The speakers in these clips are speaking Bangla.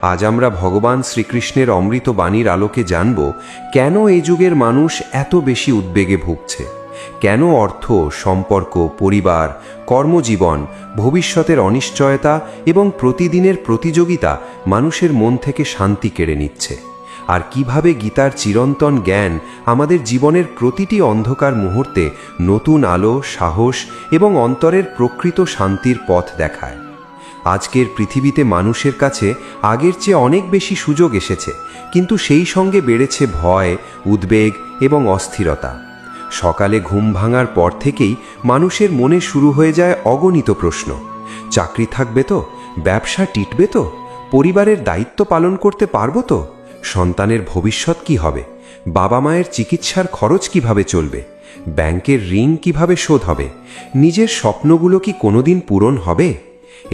আজ আমরা ভগবান শ্রীকৃষ্ণের অমৃত বাণীর আলোকে জানব কেন এই যুগের মানুষ এত বেশি উদ্বেগে ভুগছে, কেন অর্থ, সম্পর্ক, পরিবার, কর্মজীবন, ভবিষ্যতের অনিশ্চয়তা এবং প্রতিদিনের প্রতিযোগিতা মানুষের মন থেকে শান্তি কেড়ে নিচ্ছে, আর কিভাবে গীতার চিরন্তন জ্ঞান আমাদের জীবনের প্রতিটি অন্ধকার মুহূর্তে নতুন আলো, সাহস এবং অন্তরের প্রকৃত শান্তির পথ দেখায়। আজকের পৃথিবীতে মানুষের কাছে আগের চেয়ে অনেক বেশি সুযোগ এসেছে, কিন্তু সেই সঙ্গে বেড়েছে ভয়, উদ্বেগ এবং অস্থিরতা। সকালে ঘুম ভাঙার পর থেকেই মানুষের মনে শুরু হয়ে যায় অগণিত প্রশ্ন। চাকরি থাকবে তো? ব্যবসা টিকবে তো? পরিবারের দায়িত্ব পালন করতে পারবো তো? সন্তানের ভবিষ্যৎ কি হবে? বাবা মায়ের চিকিৎসার খরচ কিভাবে চলবে? ব্যাংকের ঋণ কিভাবে শোধ হবে? নিজের স্বপ্নগুলো কি কোনোদিন পূরণ হবে?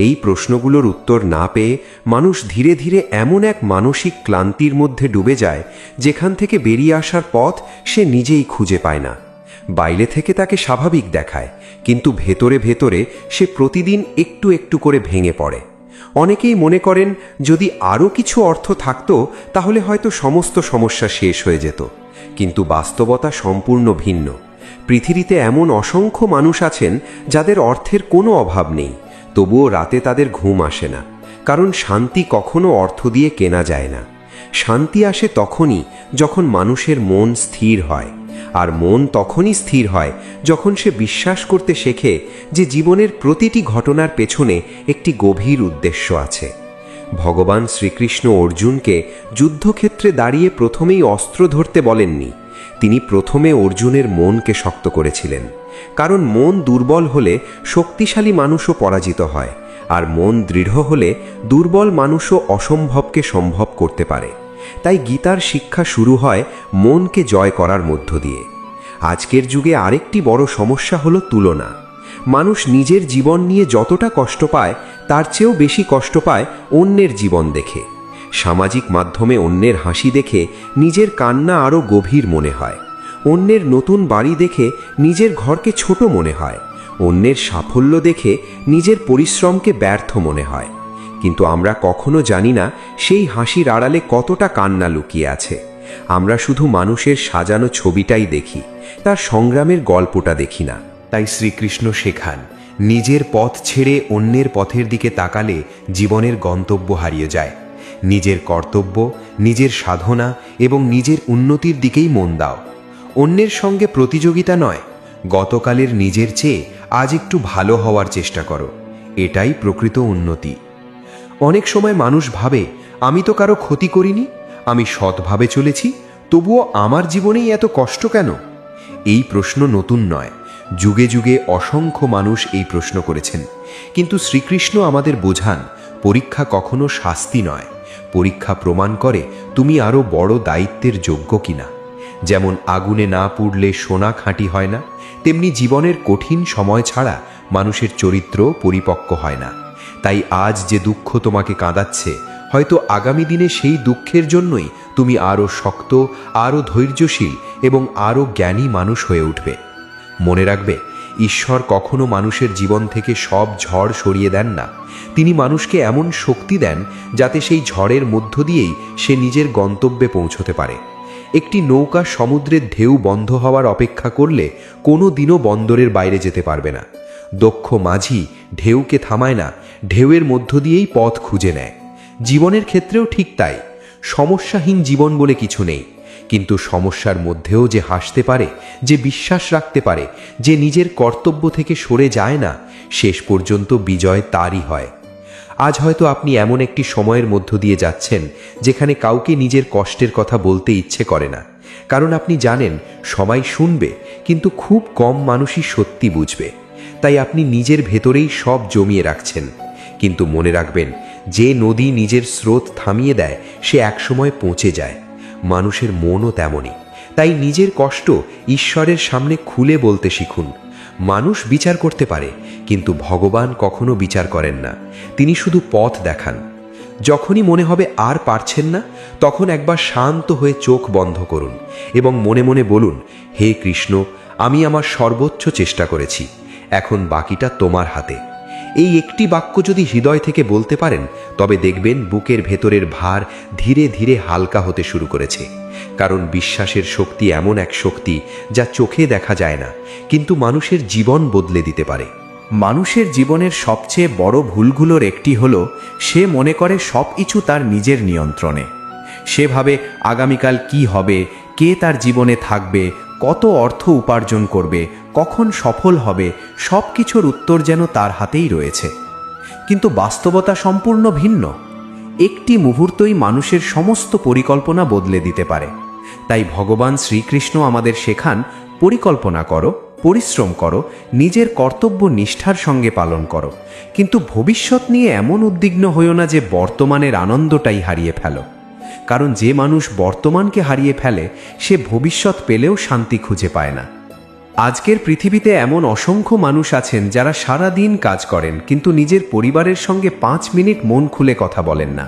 এই প্রশ্নগুলোর উত্তর না পেয়ে মানুষ ধীরে ধীরে এমন এক মানসিক ক্লান্তির মধ্যে ডুবে যায়, যেখান থেকে বেরিয়ে আসার পথ সে নিজেই খুঁজে পায় না। বাইরে থেকে তাকে স্বাভাবিক দেখায়, কিন্তু ভেতরে ভেতরে সে প্রতিদিন একটু একটু করে ভেঙে পড়ে। অনেকেই মনে করেন যদি আরও কিছু অর্থ থাকতো তাহলে হয়তো সমস্ত সমস্যা শেষ হয়ে যেত, কিন্তু বাস্তবতা সম্পূর্ণ ভিন্ন। পৃথিবীতে এমন অসংখ্য মানুষ আছেন যাদের অর্থের কোনো অভাব নেই, তবুও রাতে তাদের ঘুম আসে না, কারণ শান্তি কখনো অর্থ দিয়ে কেনা যায় না। শান্তি আসে তখনই যখন মানুষের মন স্থির হয়, আর মন তখনই স্থির হয় যখন সে বিশ্বাস করতে শেখে যে জীবনের প্রতিটি ঘটনার পেছনে একটি গভীর উদ্দেশ্য আছে। ভগবান শ্রীকৃষ্ণ অর্জুনকে যুদ্ধক্ষেত্রে দাঁড়িয়ে প্রথমেই অস্ত্র ধরতে বলেননি, তিনি প্রথমে অর্জুনের মনকে শক্ত করেছিলেন। কারণ মন দুর্বল হলে শক্তিশালী মানুষও পরাজিত হয়, আর মন দৃঢ় হলে দুর্বল মানুষও অসম্ভবকে সম্ভব করতে পারে। তাই গীতার শিক্ষা শুরু হয় মনকে জয় করার মধ্য দিয়ে। আজকের যুগে আরেকটি বড় সমস্যা হলো তুলনা। মানুষ নিজের জীবন নিয়ে যতটা কষ্ট পায় তার চেয়েও বেশি কষ্ট পায় অন্যের জীবন দেখে। সামাজিক মাধ্যমে অন্যের হাসি দেখে নিজের কান্না আরও গভীর মনে হয়। অন্যের নতুন বাড়ি দেখে নিজের ঘরকে ছোট মনে হয়। অন্যের সাফল্য দেখে নিজের পরিশ্রমকে ব্যর্থ মনে হয়। কিন্তু আমরা কখনো জানি না সেই হাসির আড়ালে কতটা কান্না লুকিয়ে আছে। আমরা শুধু মানুষের সাজানো ছবিটাই দেখি, তার সংগ্রামের গল্পটা দেখি না। তাই শ্রীকৃষ্ণ শেখান, নিজের পথ ছেড়ে অন্যের পথের দিকে তাকালে জীবনের গন্তব্য হারিয়ে যায়। নিজের কর্তব্য, নিজের সাধনা এবং নিজের উন্নতির দিকেই মন দাও। অন্যের সঙ্গে প্রতিযোগিতা নয়, গতকালের নিজের চেয়ে আজ একটু ভালো হওয়ার চেষ্টা করো, এটাই প্রকৃত উন্নতি। অনেক সময় মানুষ ভাবে, আমি তো কারো ক্ষতি করিনি, আমি সৎভাবে চলেছি, তবুও আমার জীবনেই এত কষ্ট কেন? এই প্রশ্ন নতুন নয়, যুগে যুগে অসংখ্য মানুষ এই প্রশ্ন করেছেন। কিন্তু শ্রীকৃষ্ণ আমাদের বোঝান, পরীক্ষা কখনো শাস্তি নয়, পরীক্ষা প্রমাণ করে তুমি আরও বড় দায়িত্বের যোগ্য কিনা। যেমন আগুনে না পুড়লে সোনা খাঁটি হয় না, তেমনি জীবনের কঠিন সময় ছাড়া মানুষের চরিত্র পরিপক্ক হয় না। তাই আজ যে দুঃখ তোমাকে কাঁদাচ্ছে, হয়তো আগামী দিনে সেই দুঃখের জন্যই তুমি আরও শক্ত, আরও ধৈর্যশীল এবং আরও জ্ঞানী মানুষ হয়ে উঠবে। মনে রাখবে, ঈশ্বর কখনো মানুষের জীবন থেকে সব ঝড় সরিয়ে দেন না। তিনি মানুষকে এমন শক্তি দেন যাতে সেই ঝড়ের মধ্য দিয়েই সে নিজের গন্তব্যে পৌঁছতে পারে। একটি নৌকা সমুদ্রের ঢেউ বন্ধ হওয়ার অপেক্ষা করলে কোনো দিনও বন্দরের বাইরে যেতে পারবে না। দক্ষ মাঝি ঢেউকে থামায় না, ঢেউয়ের মধ্য দিয়েই পথ খুঁজে নেয়। জীবনের ক্ষেত্রেও ঠিক তাই। সমস্যাহীন জীবন বলে কিছু নেই, কিন্তু সমস্যার মধ্যেও যে হাসতে পারে, যে বিশ্বাস রাখতে পারে, যে নিজের কর্তব্য থেকে সরে যায় না, শেষ পর্যন্ত বিজয় তারই হয়। আজ হয়তো আপনি এমন একটি সময়ের মধ্য দিয়ে যাচ্ছেন যেখানে কাউকে নিজের কষ্টের কথা বলতে ইচ্ছে করে না, কারণ আপনি জানেন সবাই শুনবে, কিন্তু খুব কম মানুষই সত্যি বুঝবে। তাই আপনি নিজের ভেতরেই সব জমিয়ে রাখছেন। কিন্তু মনে রাখবেন, যে নদী নিজের স্রোত থামিয়ে দেয় সে একসময় পৌঁছে যায়। মানুষের মনও তেমনই। তাই নিজের কষ্ট ঈশ্বরের সামনে খুলে বলতে শিখুন। মানুষ বিচার করতে পারে, কিন্তু ভগবান কখনো বিচার করেন না, তিনি শুধু পথ দেখান। যখনই মনে হবে আর পারছেন না, তখন একবার শান্ত হয়ে চোখ বন্ধ করুন এবং মনে মনে বলুন, হে কৃষ্ণ, আমি আমার সর্বোচ্চ চেষ্টা করেছি, এখন বাকিটা তোমার হাতে। এই একটি বাক্য যদি হৃদয় থেকে বলতে পারেন, তবে দেখবেন বুকের ভেতরের ভার ধীরে ধীরে হালকা হতে শুরু করেছে। কারণ বিশ্বাসের শক্তি এমন এক শক্তি যা চোখে দেখা যায় না, কিন্তু মানুষের জীবন বদলে দিতে পারে। মানুষের জীবনের সবচেয়ে বড় ভুলগুলোর একটি হলো সে মনে করে সব কিছু তার নিজের নিয়ন্ত্রণে। সে ভাবে আগামীকাল কি হবে, কে তার জীবনে থাকবে, কত অর্থ উপার্জন করবে, কখন সফল হবে, সব কিছুর উত্তর যেন তার হাতেই রয়েছে। কিন্তু বাস্তবতা সম্পূর্ণ ভিন্ন। একটি মুহূর্তই মানুষের সমস্ত পরিকল্পনা বদলে দিতে পারে। তাই ভগবান শ্রীকৃষ্ণ আমাদের শেখান, পরিকল্পনা করো, পরিশ্রম করো, নিজের কর্তব্য নিষ্ঠার সঙ্গে পালন করো, কিন্তু ভবিষ্যৎ নিয়ে এমন উদ্বিগ্ন হইও না যে বর্তমানের আনন্দটাই হারিয়ে ফেলো। কারণ যে মানুষ বর্তমানকে হারিয়ে ফেলে সে ভবিষ্যৎ পেলেও শান্তি খুঁজে পায় না। আজকের পৃথিবীতে এমন অসংখ্য মানুষ আছেন যারা সারা দিন কাজ করেন কিন্তু নিজের পরিবারের সঙ্গে 5 মিনিট মন খুলে কথা বলেন না।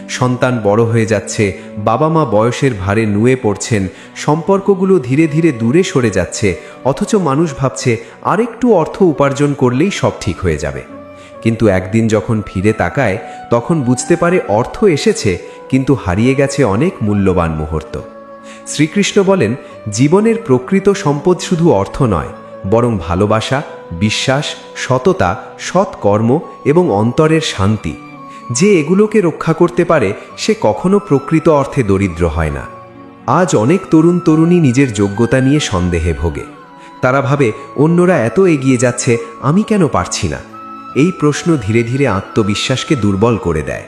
সন্তান বড় হয়ে যাচ্ছে, বাবা মা বয়সের ভারে নুয়ে পড়ছেন, সম্পর্কগুলো ধীরে ধীরে দূরে সরে যাচ্ছে, অথচ মানুষ ভাবছে আরেকটু অর্থ উপার্জন করলেই সব ঠিক হয়ে যাবে। কিন্তু একদিন যখন ফিরে তাকায় তখন বুঝতে পারে অর্থ এসেছে কিন্তু হারিয়ে গেছে অনেক মূল্যবান মুহূর্ত। শ্রীকৃষ্ণ বলেন, জীবনের প্রকৃত সম্পদ শুধু অর্থ নয়, বরং ভালোবাসা, বিশ্বাস, সততা, সৎকর্ম এবং অন্তরের শান্তি। যে এগুলোকে রক্ষা করতে পারে সে কখনো প্রকৃত অর্থে দরিদ্র হয় না। আজ অনেক তরুণ তরুণী নিজের যোগ্যতা নিয়ে সন্দেহে ভোগে। তারা ভাবে অন্যরা এত এগিয়ে যাচ্ছে, আমি কেন পারছি না? এই প্রশ্ন ধীরে ধীরে আত্মবিশ্বাসকে দুর্বল করে দেয়।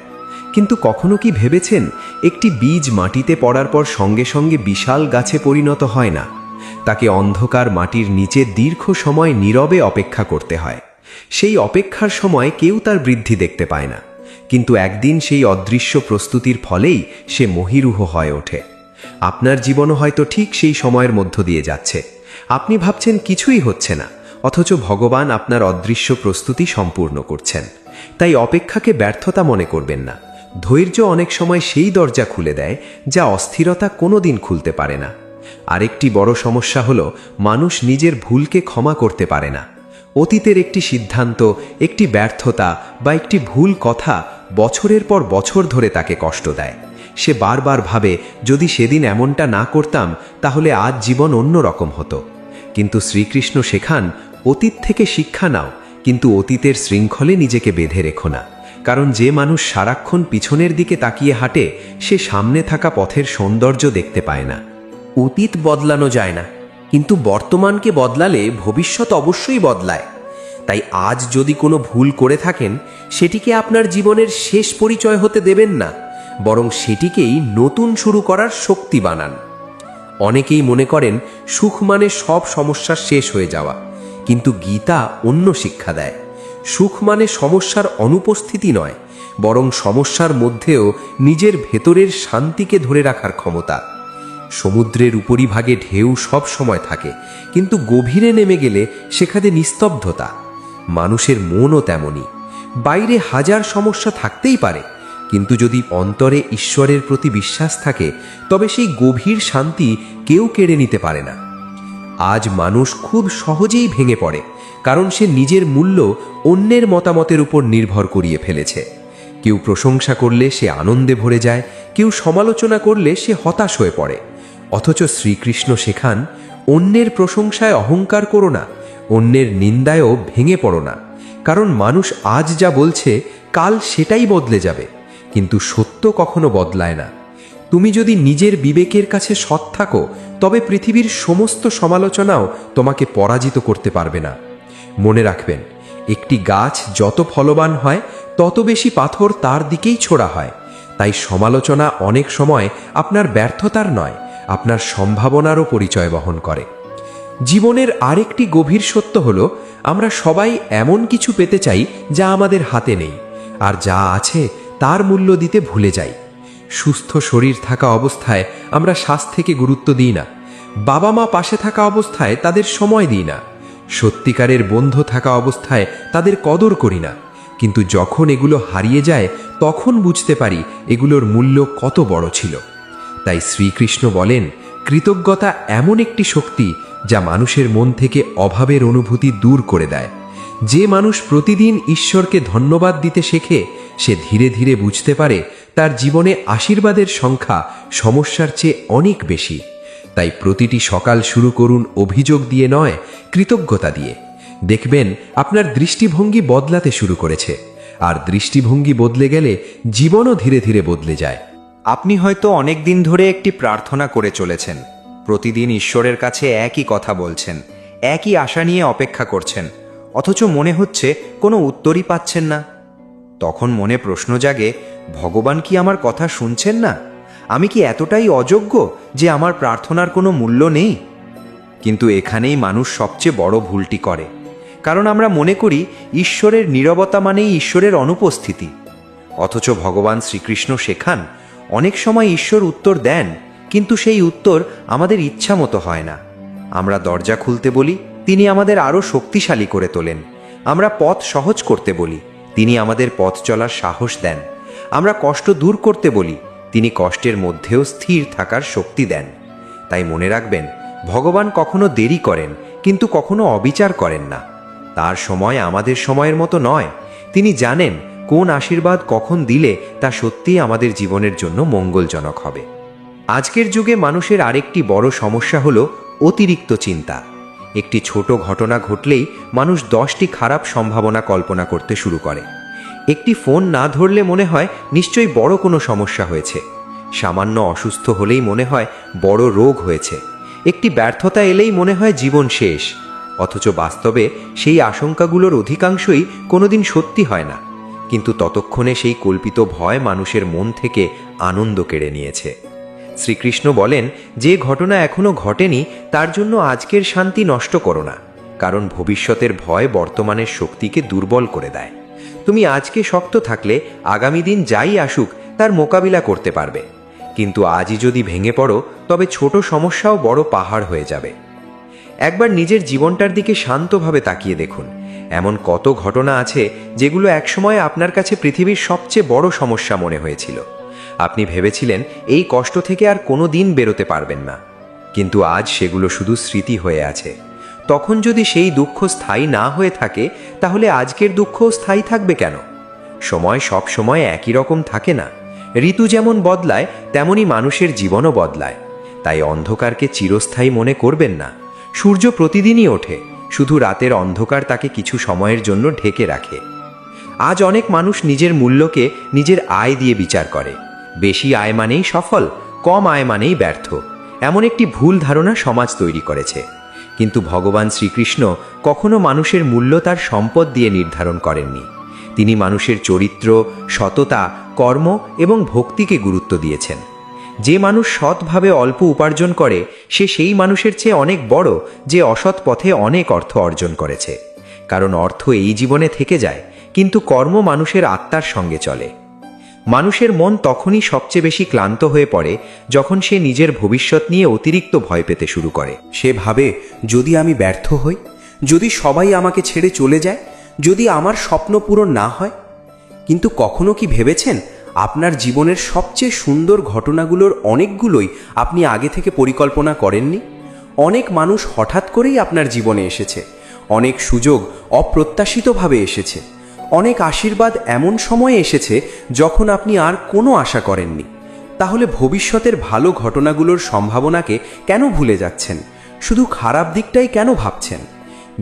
কিন্তু কখনো কি ভেবেছেন, একটি বীজ মাটিতে পড়ার পর সঙ্গে সঙ্গে বিশাল গাছে পরিণত হয় না। তাকে অন্ধকার মাটির নিচে দীর্ঘ সময় নীরবে অপেক্ষা করতে হয়। সেই অপেক্ষার সময় কেউ তার বৃদ্ধি দেখতে পায় না, কিন্তু একদিন সেই অদৃশ্য প্রস্তুতির ফলেই সে মহীরুহ হয়ে ওঠে। আপনার জীবনও হয়তো ঠিক সেই সময়ের মধ্য দিয়ে যাচ্ছে। আপনি ভাবছেন কিছুই হচ্ছে না, অথচ ভগবান আপনার অদৃশ্য প্রস্তুতি সম্পূর্ণ করছেন। তাই অপেক্ষাকে ব্যর্থতা মনে করবেন না। ধৈর্য অনেক সময় সেই দরজা খুলে দেয় যা অস্থিরতা কোনোদিন খুলতে পারে না। আরেকটি বড় সমস্যা হলো মানুষ নিজের ভুলকে ক্ষমা করতে পারে না। অতীতের একটি সিদ্ধান্ত, একটি ব্যর্থতা বা একটি ভুল কথা বছরের পর বছর ধরে তাকে কষ্ট দেয়। সে বারবার ভাবে, যদি সেদিন এমনটা না করতাম তাহলে আজ জীবন অন্য রকম হতো। কিন্তু শ্রীকৃষ্ণ শেখান, অতীত থেকে শিক্ষা নাও, কিন্তু অতীতের শৃঙ্খলে নিজেকে বেঁধে রেখো না। কারণ যে মানুষ সারাক্ষণ পিছনের দিকে তাকিয়ে হাঁটে সে সামনে থাকা পথের সৌন্দর্য দেখতে পায় না। অতীত বদলানো যায় না, কিন্তু বর্তমানকে বদলালে ভবিষ্যৎ অবশ্যই বদলায়। তাই আজ যদি কোনো ভুল করে থাকেন সেটিকে আপনার জীবনের শেষ পরিচয় হতে দেবেন না, বরং সেটিকেই নতুন শুরু করার শক্তি বানান। অনেকেই মনে করেন সুখ মানে সব সমস্যা শেষ হয়ে যাওয়া, কিন্তু গীতা অন্য শিক্ষা দেয়। সুখ মানে সমস্যার অনুপস্থিতি নয়, বরং সমস্যার মধ্যেও নিজের ভেতরের শান্তিকে ধরে রাখার ক্ষমতা। সমুদ্রের উপরিভাগে ঢেউ সব সময় থাকে, কিন্তু গভীরে নেমে গেলে সেখানে নিস্তব্ধতা। মানুষের মনও তেমনই। বাইরে হাজার সমস্যা থাকতেই পারে, কিন্তু যদি অন্তরে ঈশ্বরের প্রতি বিশ্বাস থাকে তবে সেই গভীর শান্তি কেউ কেড়ে নিতে পারে না। আজ মানুষ খুব সহজেই ভেঙে পড়ে, কারণ সে নিজের মূল্য অন্যের মতামতের উপর নির্ভর করিয়ে ফেলেছে। কেউ প্রশংসা করলে সে আনন্দে ভরে যায়, কেউ সমালোচনা করলে সে হতাশ হয়ে পড়ে। অথচ শ্রীকৃষ্ণ শেখান, অন্যের প্রশংসায় অহংকার করো না, অন্যের নিন্দায়ও ভেঙে পড়ো না। কারণ মানুষ আজ যা বলছে কাল সেটাই বদলে যাবে, কিন্তু সত্য কখনো বদলায় না। তুমি যদি নিজের বিবেকের কাছে সৎ থাকো তবে পৃথিবীর সমস্ত সমালোচনাও তোমাকে পরাজিত করতে পারবে না। মনে রাখবেন, একটি গাছ যত ফলবান হয় তত বেশি পাথর তার দিকেই ছোড়া হয়। তাই সমালোচনা অনেক সময় আপনার ব্যর্থতার নয়, আপনার সম্ভাবনারও পরিচয় বহন করে। জীবনের আরেকটি গভীর সত্য হলো, আমরা সবাই এমন কিছু পেতে চাই যা আমাদের হাতে নেই, আর যা আছে তার মূল্য দিতে ভুলে যাই। সুস্থ শরীর থাকা অবস্থায় আমরা স্বাস্থ্যকে গুরুত্ব দিই না, বাবা মা পাশে থাকা অবস্থায় তাদের সময় দিই না, সত্যিকারের বন্ধু থাকা অবস্থায় তাদের কদর করি না। কিন্তু যখন এগুলো হারিয়ে যায় তখন বুঝতে পারি এগুলোর মূল্য কত বড় ছিল। তাই শ্রীকৃষ্ণ বলেন, কৃতজ্ঞতা এমন একটি শক্তি যা মানুষের মন থেকে অভাবের অনুভূতি দূর করে দেয়। যে মানুষ প্রতিদিন ঈশ্বরকে ধন্যবাদ দিতে শেখে সে ধীরে ধীরে বুঝতে পারে তার জীবনে আশীর্বাদের সংখ্যা সমস্যার চেয়ে অনেক বেশি। তাই প্রতিটি সকাল শুরু করুন অভিযোগ দিয়ে নয়, কৃতজ্ঞতা দিয়ে। দেখবেন আপনার দৃষ্টিভঙ্গি বদলাতে শুরু করেছে, আর দৃষ্টিভঙ্গি বদলে গেলে জীবনও ধীরে ধীরে বদলে যায়। আপনি হয়তো অনেক দিন ধরে একটি প্রার্থনা করে চলেছেন, প্রতিদিন ঈশ্বরের কাছে একই কথা বলছেন, একই আশা নিয়ে অপেক্ষা করছেন, অথচ মনে হচ্ছে কোনো উত্তরই পাচ্ছেন না। তখন মনে প্রশ্ন জাগে, ভগবান কি আমার কথা শুনছেন না? আমি কি এতটাই অযোগ্য যে আমার প্রার্থনার কোনো মূল্য নেই? কিন্তু এখানেই মানুষ সবচেয়ে বড় ভুলটি করে, কারণ আমরা মনে করি ঈশ্বরের নীরবতা মানেই ঈশ্বরের অনুপস্থিতি। অথচ ভগবান শ্রীকৃষ্ণ শেখান, অনেক সময় ঈশ্বর উত্তর দেন, কিন্তু সেই উত্তর আমাদের ইচ্ছা মতো হয় না। আমরা দরজা খুলতে বলি, তিনি আমাদের আরও শক্তিশালী করে তোলেন। আমরা পথ সহজ করতে বলি, তিনি আমাদের পথ চলার সাহস দেন। আমরা কষ্ট দূর করতে বলি, তিনি কষ্টের মধ্যেও স্থির থাকার শক্তি দেন। তাই মনে রাখবেন, ভগবান কখনো দেরি করেন, কিন্তু কখনো অবিচার করেন না। তার সময় আমাদের সময়ের মতো নয়। তিনি জানেন কোন আশীর্বাদ কখন দিলে তা সত্যিই আমাদের জীবনের জন্য মঙ্গলজনক হবে। আজকের যুগে মানুষের আরেকটি বড় সমস্যা হলো অতিরিক্ত চিন্তা। একটি ছোট ঘটনা ঘটলেই মানুষ 10টি খারাপ সম্ভাবনা কল্পনা করতে শুরু করে। একটি ফোন না ধরলে মনে হয় নিশ্চয়ই বড় কোনো সমস্যা হয়েছে। সামান্য অসুস্থ হলেই মনে হয় বড় রোগ হয়েছে। একটি ব্যর্থতা এলেই মনে হয় জীবন শেষ। অথচ বাস্তবে সেই আশঙ্কাগুলোর অধিকাংশই কোনোদিন সত্যি হয় না, কিন্তু ততক্ষণে সেই কল্পিত ভয় মানুষের মন থেকে আনন্দ কেড়ে নিয়েছে। শ্রীকৃষ্ণ বলেন, যে ঘটনা এখনো ঘটেনি তার জন্য আজকের শান্তি নষ্ট করো না, কারণ ভবিষ্যতের ভয় বর্তমানের শক্তিকে দুর্বল করে দেয়। তুমি আজকে শক্ত থাকলে আগামী দিন যাই আসুক তার মোকাবিলা করতে পারবে, কিন্তু আজই যদি ভেঙে পড়ো তবে ছোট সমস্যাও বড় পাহাড় হয়ে যাবে। একবার নিজের জীবনটার দিকে শান্তভাবে তাকিয়ে দেখুন। এমন কত ঘটনা আছে যেগুলো একসময় আপনার কাছে পৃথিবীর সবচেয়ে বড় সমস্যা মনে হয়েছিল। আপনি ভেবেছিলেন এই কষ্ট থেকে আর কোনো দিন বেরোতে পারবেন না, কিন্তু আজ সেগুলো শুধু স্মৃতি হয়ে আছে। তখন যদি সেই দুঃখ স্থায়ী না হয়ে থাকে, তাহলে আজকের দুঃখও স্থায়ী থাকবে কেন? সময় সব সময় একই রকম থাকে না। ঋতু যেমন বদলায়, তেমনি মানুষের জীবনও বদলায়। তাই অন্ধকারকে চিরস্থায়ী মনে করবেন না। সূর্য প্রতিদিনই ওঠে, শুধু রাতের অন্ধকার তাকে কিছু সময়ের জন্য ঢেকে রাখে। আজ অনেক মানুষ নিজের মূল্যকে নিজের আয় দিয়ে বিচার করে। বেশি আয় মানেই সফল, কম আয় মানেই ব্যর্থ, এমন একটি ভুল ধারণা সমাজ তৈরি করেছে। কিন্তু ভগবান শ্রীকৃষ্ণ কখনো মানুষের মূল্য তার সম্পদ দিয়ে নির্ধারণ করেননি। তিনি মানুষের চরিত্র, সততা, কর্ম এবং ভক্তিকে গুরুত্ব দিয়েছেন। যে মানুষ সৎভাবে অল্প উপার্জন করে সে সেই মানুষের চেয়ে অনেক বড় যে অসৎ পথে অনেক অর্থ অর্জন করেছে। কারণ অর্থ এই জীবনে থেকে যায়, কিন্তু কর্ম মানুষের আত্মার সঙ্গে চলে। মানুষের মন তখনই সবচেয়ে বেশি ক্লান্ত হয়ে পড়ে যখন সে নিজের ভবিষ্যৎ নিয়ে অতিরিক্ত ভয় পেতে শুরু করে। সে ভাবে, যদি আমি ব্যর্থ হই, যদি সবাই আমাকে ছেড়ে চলে যায়, যদি আমার স্বপ্ন পূরণ না হয়। কিন্তু কখনো কি ভেবেছেন, আপনার জীবনের সবচেয়ে সুন্দর ঘটনাগুলোর অনেকগুলোই আপনি আগে থেকে পরিকল্পনা করেননি? অনেক মানুষ হঠাৎ করেই আপনার জীবনে এসেছে, অনেক সুযোগ অপ্রত্যাশিতভাবে এসেছে, অনেক আশীর্বাদ এমন সময়ে এসেছে যখন আপনি আর কোনো আশা করেননি। তাহলে ভবিষ্যতের ভালো ঘটনাগুলোর সম্ভাবনাকে কেন ভুলে যাচ্ছেন? শুধু খারাপ দিকটাই কেন ভাবছেন?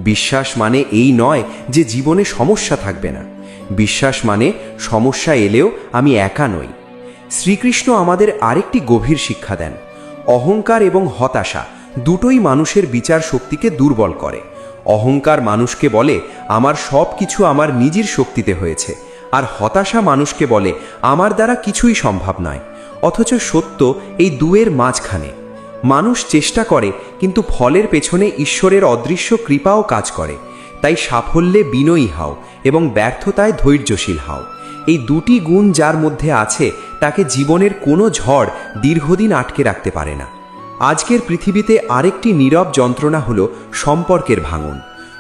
বিশ্বাস মানে এই নয় যে জীবনে সমস্যা থাকবে না। বিশ্বাস মানে সমস্যা এলেও আমি একা নই। শ্রীকৃষ্ণ আমাদের আরেকটি গভীর শিক্ষা দেন। অহংকার এবং হতাশা দুটোই মানুষের বিচার শক্তিকে দুর্বল করে। অহংকার মানুষকে বলে আমার সব কিছু আমার নিজের শক্তিতে হয়েছে, আর হতাশা মানুষকে বলে আমার দ্বারা কিছুই সম্ভব নয়। অথচ সত্য এই দুয়ের মাঝখানে। মানুষ চেষ্টা করে, কিন্তু ফলের পেছনে ঈশ্বরের অদৃশ্য কৃপাও কাজ করে। তাই সাফল্যে বিনয়ী হও এবং ব্যর্থতায় ধৈর্যশীল হও। এই দুটি গুণ যার মধ্যে আছে তাকে জীবনের কোনো ঝড় দীর্ঘদিন আটকে রাখতে পারে না। আজকের পৃথিবীতে আরেকটি নীরব যন্ত্রণা হলো সম্পর্কের ভাঙন।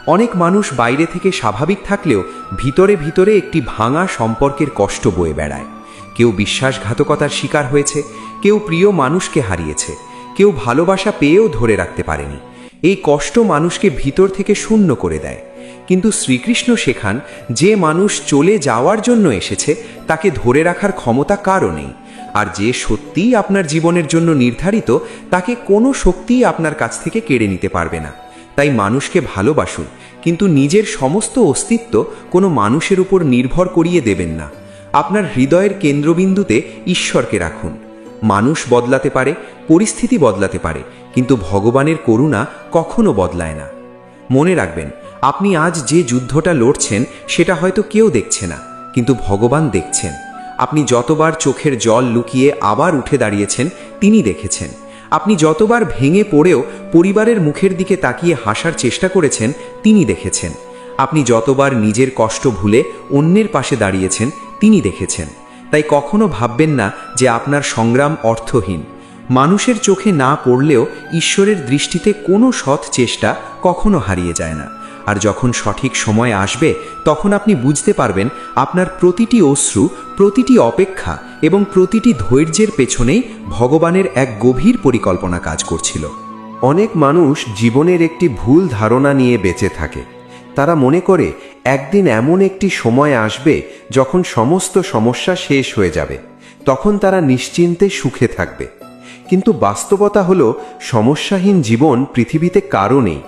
অনেক মানুষ বাইরে থেকে স্বাভাবিক থাকলেও ভিতরে ভিতরে একটি ভাঙা সম্পর্কের কষ্ট বয়ে বেড়ায়। কেউ বিশ্বাসঘাতকতার শিকার হয়েছে, কেউ প্রিয় মানুষকে হারিয়েছে, কেউ ভালোবাসা পেয়েও ধরে রাখতে পারেনি। এই কষ্ট মানুষকে ভিতর থেকে শূন্য করে দেয়। কিন্তু শ্রীকৃষ্ণ শেখান যে মানুষ চলে যাওয়ার জন্য এসেছে তাকে ধরে রাখার ক্ষমতা কারও নেই, আর যে সত্যিই আপনার জীবনের জন্য নির্ধারিত তাকে কোনো শক্তিই আপনার কাছ থেকে কেড়ে নিতে পারবে না। তাই মানুষকে ভালোবাসুন, কিন্তু নিজের সমস্ত অস্তিত্ব কোনো মানুষের উপর নির্ভর করিয়ে দেবেন না। আপনার হৃদয়ের কেন্দ্রবিন্দুতে ঈশ্বরকে রাখুন। মানুষ বদলাতে পারে, পরিস্থিতি বদলাতে পারে, কিন্তু ভগবানের করুণা কখনো বদলায় না। মনে রাখবেন, আপনি আজ যে যুদ্ধটা লড়ছেন সেটা হয়তো কেউ দেখছে না, কিন্তু ভগবান দেখছেন। আপনি যতবার চোখের জল লুকিয়ে আবার উঠে দাঁড়িয়েছেন তিনি দেখেছেন। আপনি যতবার ভেঙে পড়েও পরিবারের মুখের দিকে তাকিয়ে হাসার চেষ্টা করেছেন তিনি দেখেছেন। আপনি যতবার নিজের কষ্ট ভুলে অন্যের পাশে দাঁড়িয়েছেন তিনি দেখেছেন। তাই কখনো ভাববেন না যে আপনার সংগ্রাম অর্থহীন। মানুষের চোখে না পড়লেও ঈশ্বরের দৃষ্টিতে কোনো সৎ চেষ্টা কখনো হারিয়ে যায় না। আর যখন সঠিক সময় আসবে তখন আপনি বুঝতে পারবেন আপনার প্রতিটি অশ্রু, প্রতিটি অপেক্ষা এবং প্রতিটি ধৈর্যের পেছনেই ভগবানের এক গভীর পরিকল্পনা কাজ করছিল। অনেক মানুষ জীবনের একটি ভুল ধারণা নিয়ে বেঁচে থাকে। তারা মনে করে একদিন এমন একটি সময় আসবে যখন সমস্ত সমস্যা শেষ হয়ে যাবে, তখন তারা নিশ্চিন্তে সুখে থাকবে। কিন্তু বাস্তবতা হলো সমস্যাহীন জীবন পৃথিবীতে কারও নেই।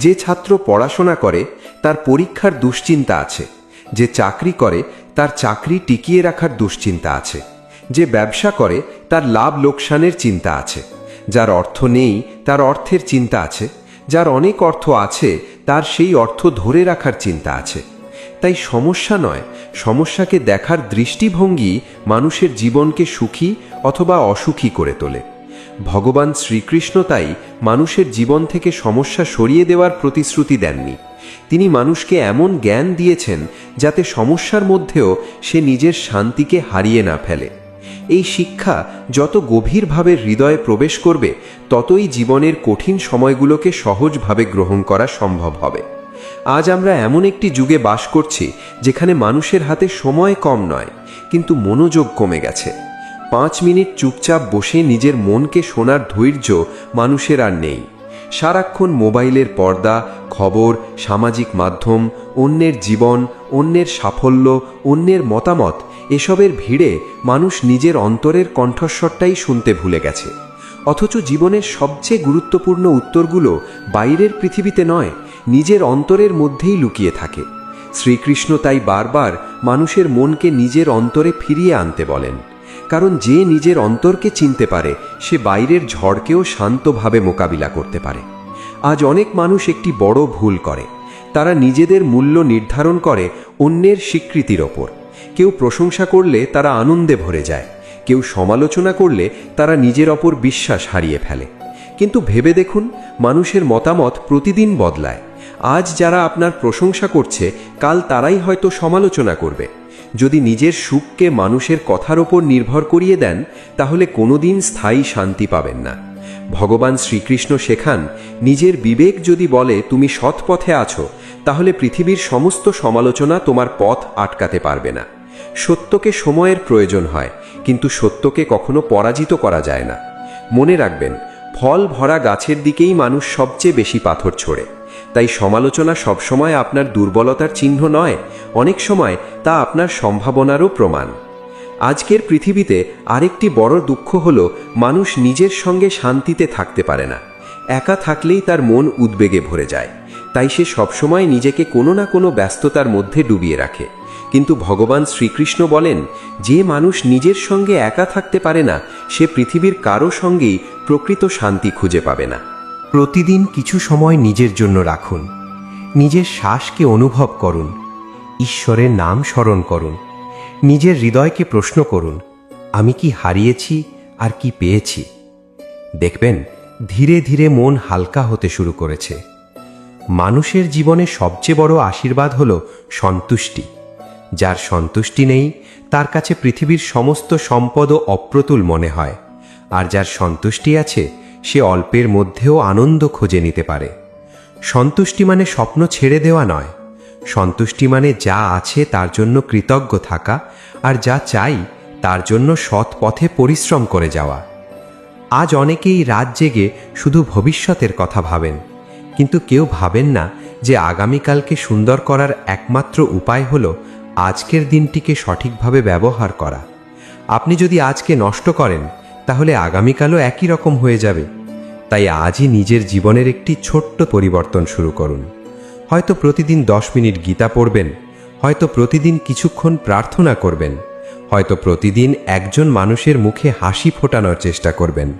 যে ছাত্র পড়াশোনা করে তার পরীক্ষার দুশ্চিন্তা আছে, যে চাকরি করে তার চাকরি টিকিয়ে রাখার দুশ্চিন্তা আছে, যে ব্যবসা করে তার লাভ লোকসানের চিন্তা আছে, যার অর্থ নেই তার অর্থের চিন্তা আছে, যার অনেক অর্থ আছে তার সেই অর্থ ধরে রাখার চিন্তা আছে। তাই সমস্যা নয়, সমস্যাকে দেখার দৃষ্টিভঙ্গি মানুষের জীবনকে সুখী অথবা অসুখী করে তোলে। ভগবান শ্রীকৃষ্ণ তাই মানুষের জীবন থেকে সমস্যা সরিয়ে দেওয়ার প্রতিশ্রুতি দেননি। তিনি মানুষকে এমন জ্ঞান দিয়েছেন যাতে সমস্যার মধ্যেও সে নিজের শান্তিকে হারিয়ে না ফেলে। এই শিক্ষা যত গভীরভাবে হৃদয়ে প্রবেশ করবে ততই জীবনের কঠিন সময়গুলোকে সহজভাবে গ্রহণ করা সম্ভব হবে। আজ আমরা এমন একটি যুগে বাস করছি যেখানে মানুষের হাতে সময় কম নয়, কিন্তু মনোযোগ কমে গেছে। 5 মিনিট চুপচাপ বসে নিজের মনকে শোনার ধৈর্য মানুষের আর নেই। সারাক্ষণ মোবাইলের পর্দা, খবর, সামাজিক মাধ্যম, অন্যের জীবন, অন্যের সাফল্য, অন্যের মতামত, এসবের ভিড়ে মানুষ নিজের অন্তরের কণ্ঠস্বরটাই শুনতে ভুলে গেছে। অথচ জীবনের সবচেয়ে গুরুত্বপূর্ণ উত্তরগুলো বাইরের পৃথিবীতে নয়, নিজের অন্তরের মধ্যেই লুকিয়ে থাকে। শ্রীকৃষ্ণ তাই বারবার মানুষের মনকে নিজের অন্তরে ফিরিয়ে আনতে বলেন, কারণ যে নিজের অন্তরকে চিনতে পারে সে বাইরের ঝড়কেও শান্তভাবে মোকাবিলা করতে পারে। আজ অনেক মানুষ একটি বড় ভুল করে। তারা নিজেদের মূল্য নির্ধারণ করে অন্যের স্বীকৃতির ওপর। কেউ প্রশংসা করলে তারা আনন্দে ভরে যায়, কেউ সমালোচনা করলে তারা নিজের ওপর বিশ্বাস হারিয়ে ফেলে। কিন্তু ভেবে দেখুন, মানুষের মতামত প্রতিদিন বদলায়। আজ যারা আপনার প্রশংসা করছে কাল তারাই হয়তো সমালোচনা করবে। যদি নিজের সুখকে মানুষের কথার ওপর নির্ভর করিয়ে দেন তাহলে কোনোদিন স্থায়ী শান্তি পাবেন না। ভগবান শ্রীকৃষ্ণ শেখান, নিজের বিবেক যদি বলে তুমি সৎ পথে আছো, তাহলে পৃথিবীর সমস্ত সমালোচনা তোমার পথ আটকাতে পারবে না। সত্যকে সময়ের প্রয়োজন হয়, কিন্তু সত্যকে কখনো পরাজিত করা যায় না। মনে রাখবেন, ফল ভরা গাছের দিকেই মানুষ সবচেয়ে বেশি পাথর ছোড়ে। তাই সমালোচনা সবসময় আপনার দুর্বলতার চিহ্ন নয়, অনেক সময় তা আপনার সম্ভাবনারও প্রমাণ। আজকের পৃথিবীতে আরেকটি বড় দুঃখ হল মানুষ নিজের সঙ্গে শান্তিতে থাকতে পারে না। একা থাকলেই তার মন উদ্বেগে ভরে যায়। তাই সে সবসময় নিজেকে কোনো না কোনো ব্যস্ততার মধ্যে ডুবিয়ে রাখে। কিন্তু ভগবান শ্রীকৃষ্ণ বলেন, যে মানুষ নিজের সঙ্গে একা থাকতে পারে না সে পৃথিবীর কারো সঙ্গেই প্রকৃত শান্তি খুঁজে পাবে না। প্রতিদিন কিছু সময় নিজের জন্য রাখুন। নিজের শ্বাসকে অনুভব করুন, ঈশ্বরের নাম স্মরণ করুন, নিজের হৃদয়কে প্রশ্ন করুন, আমি কি হারিয়েছি আর কি পেয়েছি। দেখবেন ধীরে ধীরে মন হালকা হতে শুরু করেছে। মানুষের জীবনে সবচেয়ে বড় আশীর্বাদ হল সন্তুষ্টি। যার সন্তুষ্টি নেই তার কাছে পৃথিবীর সমস্ত সম্পদও অপ্রতুল মনে হয়, আর যার সন্তুষ্টি আছে সে অল্পের মধ্যেও আনন্দ খুঁজে নিতে পারে। সন্তুষ্টি মানে স্বপ্ন ছেড়ে দেওয়া নয়, সন্তুষ্টি মানে যা আছে তার জন্য কৃতজ্ঞ থাকা, আর যা চাই তার জন্য সৎ পথে পরিশ্রম করে যাওয়া। আজ অনেকেই রাত জেগে শুধু ভবিষ্যতের কথা ভাবেন, কিন্তু কেউ ভাবেন না যে আগামীকালকে সুন্দর করার একমাত্র উপায় হলো আজকের দিনটিকে সঠিকভাবে ব্যবহার করা। আপনি যদি আজকে নষ্ট করেন তাহলে আগামীকালও একই রকম হয়ে যাবে। তাই আজই নিজের জীবনের একটি ছোট্ট পরিবর্তন শুরু করুন। হয়তো প্রতিদিন 10 মিনিট গীতা পড়বেন, হয়তো প্রতিদিন কিছুক্ষণ প্রার্থনা করবেন, হয়তো প্রতিদিন একজন মানুষের মুখে হাসি ফোটানোর চেষ্টা করবেন।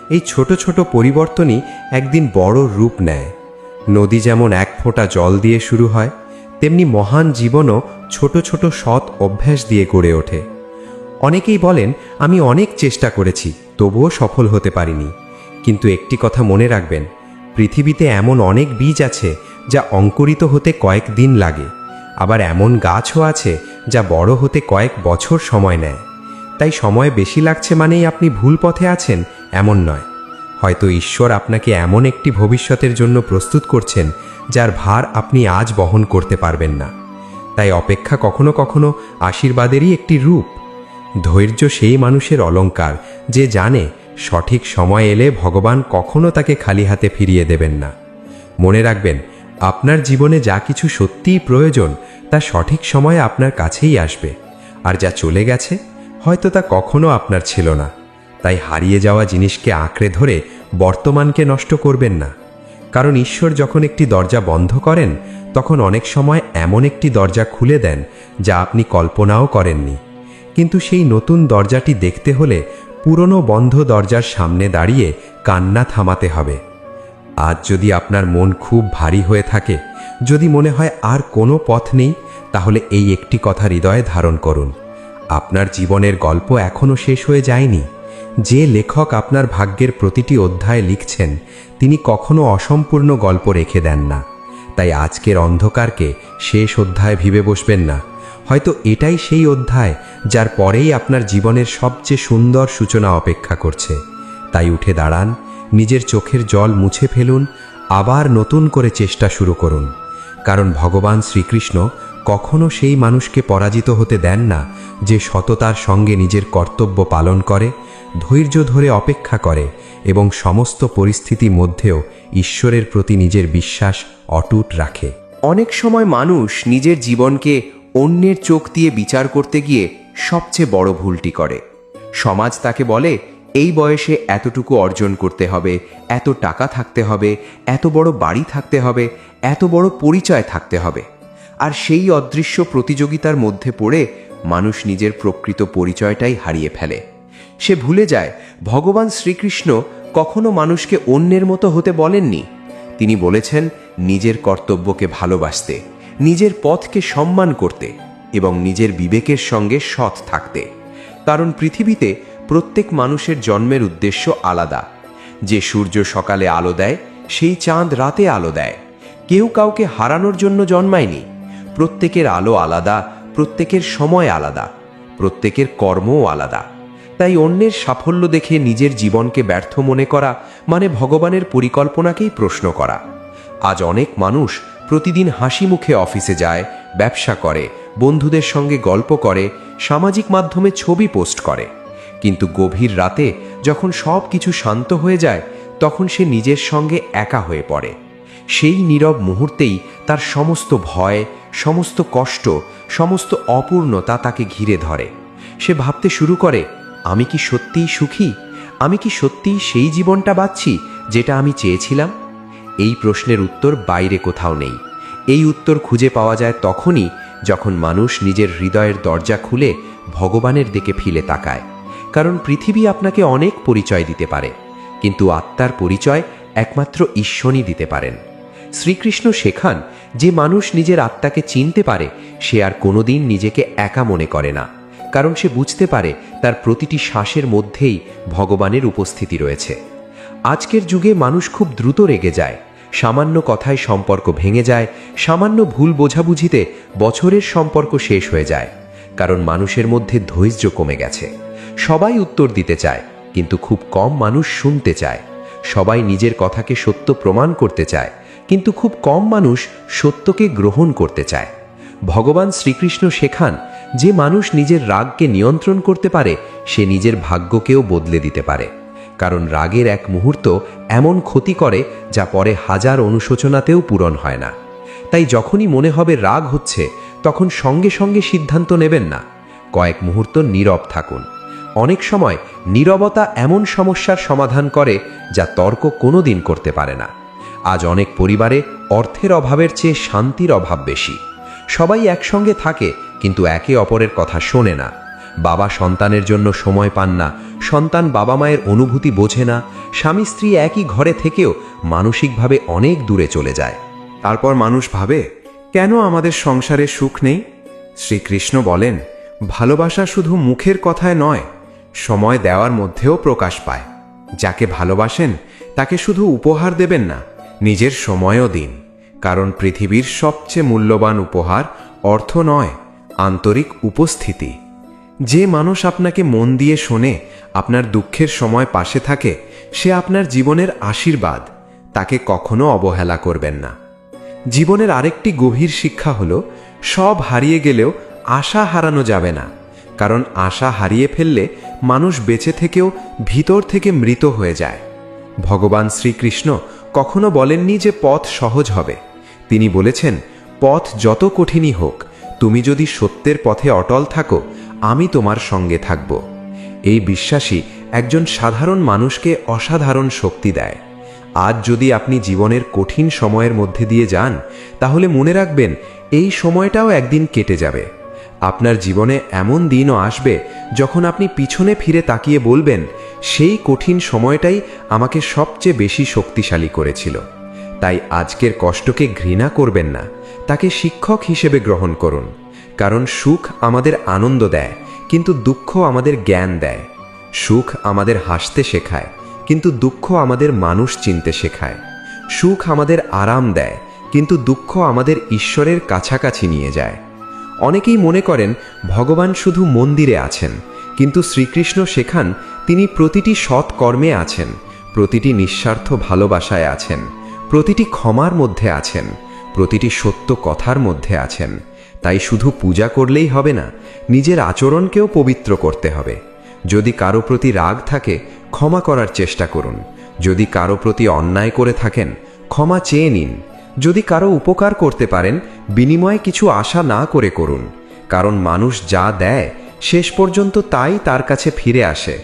এই ছোট ছোট পরিবর্তনই একদিন বড় রূপ নেয়। নদী যেমন এক ফোঁটা জল দিয়ে শুরু হয়, তেমনি মহান জীবনও ছোট ছোট সৎ অভ্যাস দিয়ে গড়ে ওঠে। অনেকেই বলেন, আমি অনেক চেষ্টা করেছি, তবুও সফল হতে পারিনি। কিন্তু একটি কথা মনে রাখবেন, পৃথিবীতে এমন অনেক বীজ আছে যা অঙ্কুরিত হতে কয়েক দিন লাগে, আবার এমন গাছও আছে যা বড় হতে কয়েক বছর সময় নেয়। তাই সময় বেশি লাগছে মানেই আপনি ভুল পথে আছেন এমন নয়। হয়তো ঈশ্বর আপনাকে এমন একটি ভবিষ্যতের জন্য প্রস্তুত করছেন যার ভার আপনি আজ বহন করতে পারবেন না। তাই অপেক্ষা কখনো কখনো আশীর্বাদেরই একটি রূপ। ধৈর্য সেই মানুষের অলংকার যে জানে সঠিক সময় এলে ভগবান কখনো তাকে খালি হাতে ফিরিয়ে দেবেন না। মনে রাখবেন, আপনার জীবনে যা কিছু সত্যিই প্রয়োজন তা সঠিক সময়ে আপনার কাছেই আসবে, আর যা চলে গেছে হয়তো তা কখনো আপনার ছিল না। তাই হারিয়ে যাওয়া জিনিসকে আঁকড়ে ধরে বর্তমানকে নষ্ট করবেন না। কারণ ঈশ্বর যখন একটি দরজা বন্ধ করেন তখন অনেক সময় এমন একটি দরজা খুলে দেন যা আপনি কল্পনাও করেননি। কিন্তু সেই নতুন দরজাটি দেখতে হলে পুরনো বন্ধ দরজার সামনে দাঁড়িয়ে কান্না থামাতে হবে। আজ যদি আপনার মন খুব ভারী হয়ে থাকে, যদি মনে হয় আর কোনো পথ নেই, তাহলে এই একটি কথা হৃদয়ে ধারণ করুন, আপনার জীবনের গল্প এখনও শেষ হয়ে যায়নি। যে লেখক আপনার ভাগ্যের প্রতিটি অধ্যায় লিখছেন তিনি কখনো অসম্পূর্ণ গল্প রেখে দেন না। তাই আজকের অন্ধকারকে শেষ অধ্যায় ভেবে বসবেন না। হয়তো এটাই সেই অধ্যায় যার পরেই আপনার জীবনের সবচেয়ে সুন্দর সূচনা অপেক্ষা করছে। তাই উঠে দাঁড়ান, নিজের চোখের জল মুছে ফেলুন, আবার নতুন করে চেষ্টা শুরু করুন। কারণ ভগবান শ্রীকৃষ্ণ কখনো সেই মানুষকে পরাজিত হতে দেন না যে সততার সঙ্গে নিজের কর্তব্য পালন করে, ধৈর্য ধরে অপেক্ষা করে এবং সমস্ত পরিস্থিতির মধ্যেও ঈশ্বরের প্রতি নিজের বিশ্বাস অটুট রাখে। অনেক সময় মানুষ নিজের জীবনকে অন্যের চোখ দিয়ে বিচার করতে গিয়ে সবচেয়ে বড় ভুলটি করে। সমাজ তাকে বলে, এই বয়সে এতটুকু অর্জন করতে হবে, এত টাকা থাকতে হবে, এত বড় বাড়ি থাকতে হবে, এত বড় পরিচয় থাকতে হবে। আর সেই অদৃশ্য প্রতিযোগিতার মধ্যে পড়ে মানুষ নিজের প্রকৃত পরিচয়টাই হারিয়ে ফেলে। সে ভুলে যায় ভগবান শ্রীকৃষ্ণ কখনো মানুষকে অন্যের মতো হতে বলেননি। তিনি বলেছেন নিজের কর্তব্যকে ভালোবাসতে, নিজের পথকে সম্মান করতে এবং নিজের বিবেকের সঙ্গে সৎ থাকতে। কারণ পৃথিবীতে প্রত্যেক মানুষের জন্মের উদ্দেশ্য আলাদা। যে সূর্য সকালে আলো দেয়, সেই চাঁদ রাতে আলো দেয়। কেউ কাউকে হারানোর জন্য জন্মায়নি। প্রত্যেকের আলো আলাদা, প্রত্যেকের সময় আলাদা, প্রত্যেকের কর্মও আলাদা। তাই অন্যের সাফল্য দেখে নিজের জীবনকে ব্যর্থ মনে করা মানে ভগবানের পরিকল্পনাকেই প্রশ্ন করা। আজ অনেক মানুষ প্রতিদিন হাসি মুখে অফিসে যায়, ব্যবসা করে, বন্ধুদের সঙ্গে গল্প করে, সামাজিক মাধ্যমে ছবি পোস্ট করে। কিন্তু গভীর রাতে যখন সব কিছু শান্ত হয়ে যায় তখন সে নিজের সঙ্গে একা হয়ে পড়ে। সেই নীরব মুহূর্তেই তার সমস্ত ভয়, সমস্ত কষ্ট, সমস্ত অপূর্ণতা তাকে ঘিরে ধরে। সে ভাবতে শুরু করে, আমি কি সত্যিই সুখী? আমি কি সত্যিই সেই জীবনটা বাঁচছি যেটা আমি চেয়েছিলাম? এই প্রশ্নের উত্তর বাইরে কোথাও নেই। এই উত্তর খুঁজে পাওয়া যায় তখনই যখন মানুষ নিজের হৃদয়ের দরজা খুলে ভগবানের দিকে ফিরে তাকায়। কারণ পৃথিবী আপনাকে অনেক পরিচয় দিতে পারে, কিন্তু আত্মার পরিচয় একমাত্র ঈশ্বরই দিতে পারেন। শ্রীকৃষ্ণ শেখান যে মানুষ নিজের আত্মাকে চিনতে পারে সে আর কোনোদিন নিজেকে একা মনে করে না। কারণ সে বুঝতে পারে তার প্রতিটি শ্বাসের মধ্যেই ভগবানের উপস্থিতি রয়েছে। আজকের যুগে মানুষ খুব দ্রুত রেগে যায়, সামান্য কথায় সম্পর্ক ভেঙে যায়, সামান্য ভুল বোঝাবুঝিতে বছরের সম্পর্ক শেষ হয়ে যায়। কারণ মানুষের মধ্যে ধৈর্য কমে গেছে। সবাই উত্তর দিতে চায়, কিন্তু খুব কম মানুষ শুনতে চায়। সবাই নিজের কথাকে সত্য প্রমাণ করতে চায়, কিন্তু খুব কম মানুষ সত্যকে গ্রহণ করতে চায়। ভগবান শ্রীকৃষ্ণ শেখান যে মানুষ নিজের রাগকে নিয়ন্ত্রণ করতে পারে সে নিজের ভাগ্যকেও বদলে দিতে পারে। কারণ রাগের এক মুহূর্ত এমন ক্ষতি করে যা পরে হাজার অনুশোচনাতেও পূরণ হয় না। তাই যখনই মনে হবে রাগ হচ্ছে, তখন সঙ্গে সঙ্গে সিদ্ধান্ত নেবেন না। কয়েক মুহূর্ত নীরব থাকুন। অনেক সময় নীরবতা এমন সমস্যার সমাধান করে যা তর্ক কোনোদিন করতে পারে না। আজ অনেক পরিবারে অর্থের অভাবের চেয়ে শান্তির অভাব বেশি। সবাই একসঙ্গে থাকে কিন্তু একে অপরের কথা শোনে না। বাবা সন্তানের জন্য সময় পান না, সন্তান বাবা মায়ের অনুভূতি বোঝে না, স্বামী স্ত্রী একই ঘরে থেকেও মানসিকভাবে অনেক দূরে চলে যায়। তারপর মানুষ ভাবে, কেন আমাদের সংসারে সুখ নেই? শ্রীকৃষ্ণ বলেন, ভালোবাসা শুধু মুখের কথায় নয়, সময় দেওয়ার মধ্যেও প্রকাশ পায়। যাকে ভালোবাসেন তাকে শুধু উপহার দেবেন না, নিজের সময়ও দিন। কারণ পৃথিবীর সবচেয়ে মূল্যবান উপহার অর্থ নয়, আন্তরিক উপস্থিতি। যে মানুষ আপনাকে মন দিয়ে শোনে, আপনার দুঃখের সময় পাশে থাকে, সে আপনার জীবনের আশীর্বাদ। তাকে কখনো অবহেলা করবেন না। জীবনের আরেকটি গভীর শিক্ষা হলো, সব হারিয়ে গেলেও আশা হারানো যাবে না। কারণ আশা হারিয়ে ফেললে মানুষ বেঁচে থেকেও ভিতর থেকে মৃত হয়ে যায়। ভগবান শ্রীকৃষ্ণ কখনো বলেননি যে পথ সহজ হবে। তিনি বলেছেন, পথ যত কঠিনই হোক, তুমি যদি সত্যের পথে অটল থাকো, আমি তোমার সঙ্গে থাকব। এই বিশ্বাসই একজন সাধারণ মানুষকে অসাধারণ শক্তি দেয়। আজ যদি আপনি জীবনের কঠিন সময়ের মধ্যে দিয়ে যান, তাহলে মনে রাখবেন এই সময়টাও একদিন কেটে যাবে। আপনার জীবনে এমন দিনও আসবে যখন আপনি পিছনে ফিরে তাকিয়ে বলবেন, সেই কঠিন সময়টাই আমাকে সবচেয়ে বেশি শক্তিশালী করেছিল। তাই আজকের কষ্টকে ঘৃণা করবেন না, তাকে শিক্ষক হিসেবে গ্রহণ করুন। কারণ সুখ আমাদের আনন্দ দেয়, কিন্তু দুঃখ আমাদের জ্ঞান দেয়। সুখ আমাদের হাসতে শেখায়, কিন্তু দুঃখ আমাদের মানুষ চিনতে শেখায়। সুখ আমাদের আরাম দেয়, কিন্তু দুঃখ আমাদের ঈশ্বরের কাছাকাছি নিয়ে যায়। অনেকেই মনে করেন ভগবান শুধু মন্দিরে আছেন, কিন্তু শ্রীকৃষ্ণ শেখান তিনি প্রতিটি সৎ কর্মে আছেন, প্রতিটি নিঃস্বার্থ ভালোবাসায় আছেন, প্রতিটি ক্ষমার মধ্যে আছেন, প্রতিটি সত্য কথার মধ্যে আছেন। তাই শুধু পূজা করলেই হবে না, নিজের আচরণকেও পবিত্র করতে হবে। যদি কারো প্রতি রাগ থাকে, ক্ষমা করার চেষ্টা করুন। যদি কারো প্রতি অন্যায় করে থাকেন, ক্ষমা চেয়ে নিন। যদি কারো উপকার করতে পারেন, বিনিময়ে কিছু আশা না করে করুন। কারণ মানুষ যা দেয়, শেষ পর্যন্ত তাই তার কাছে ফিরে আসে।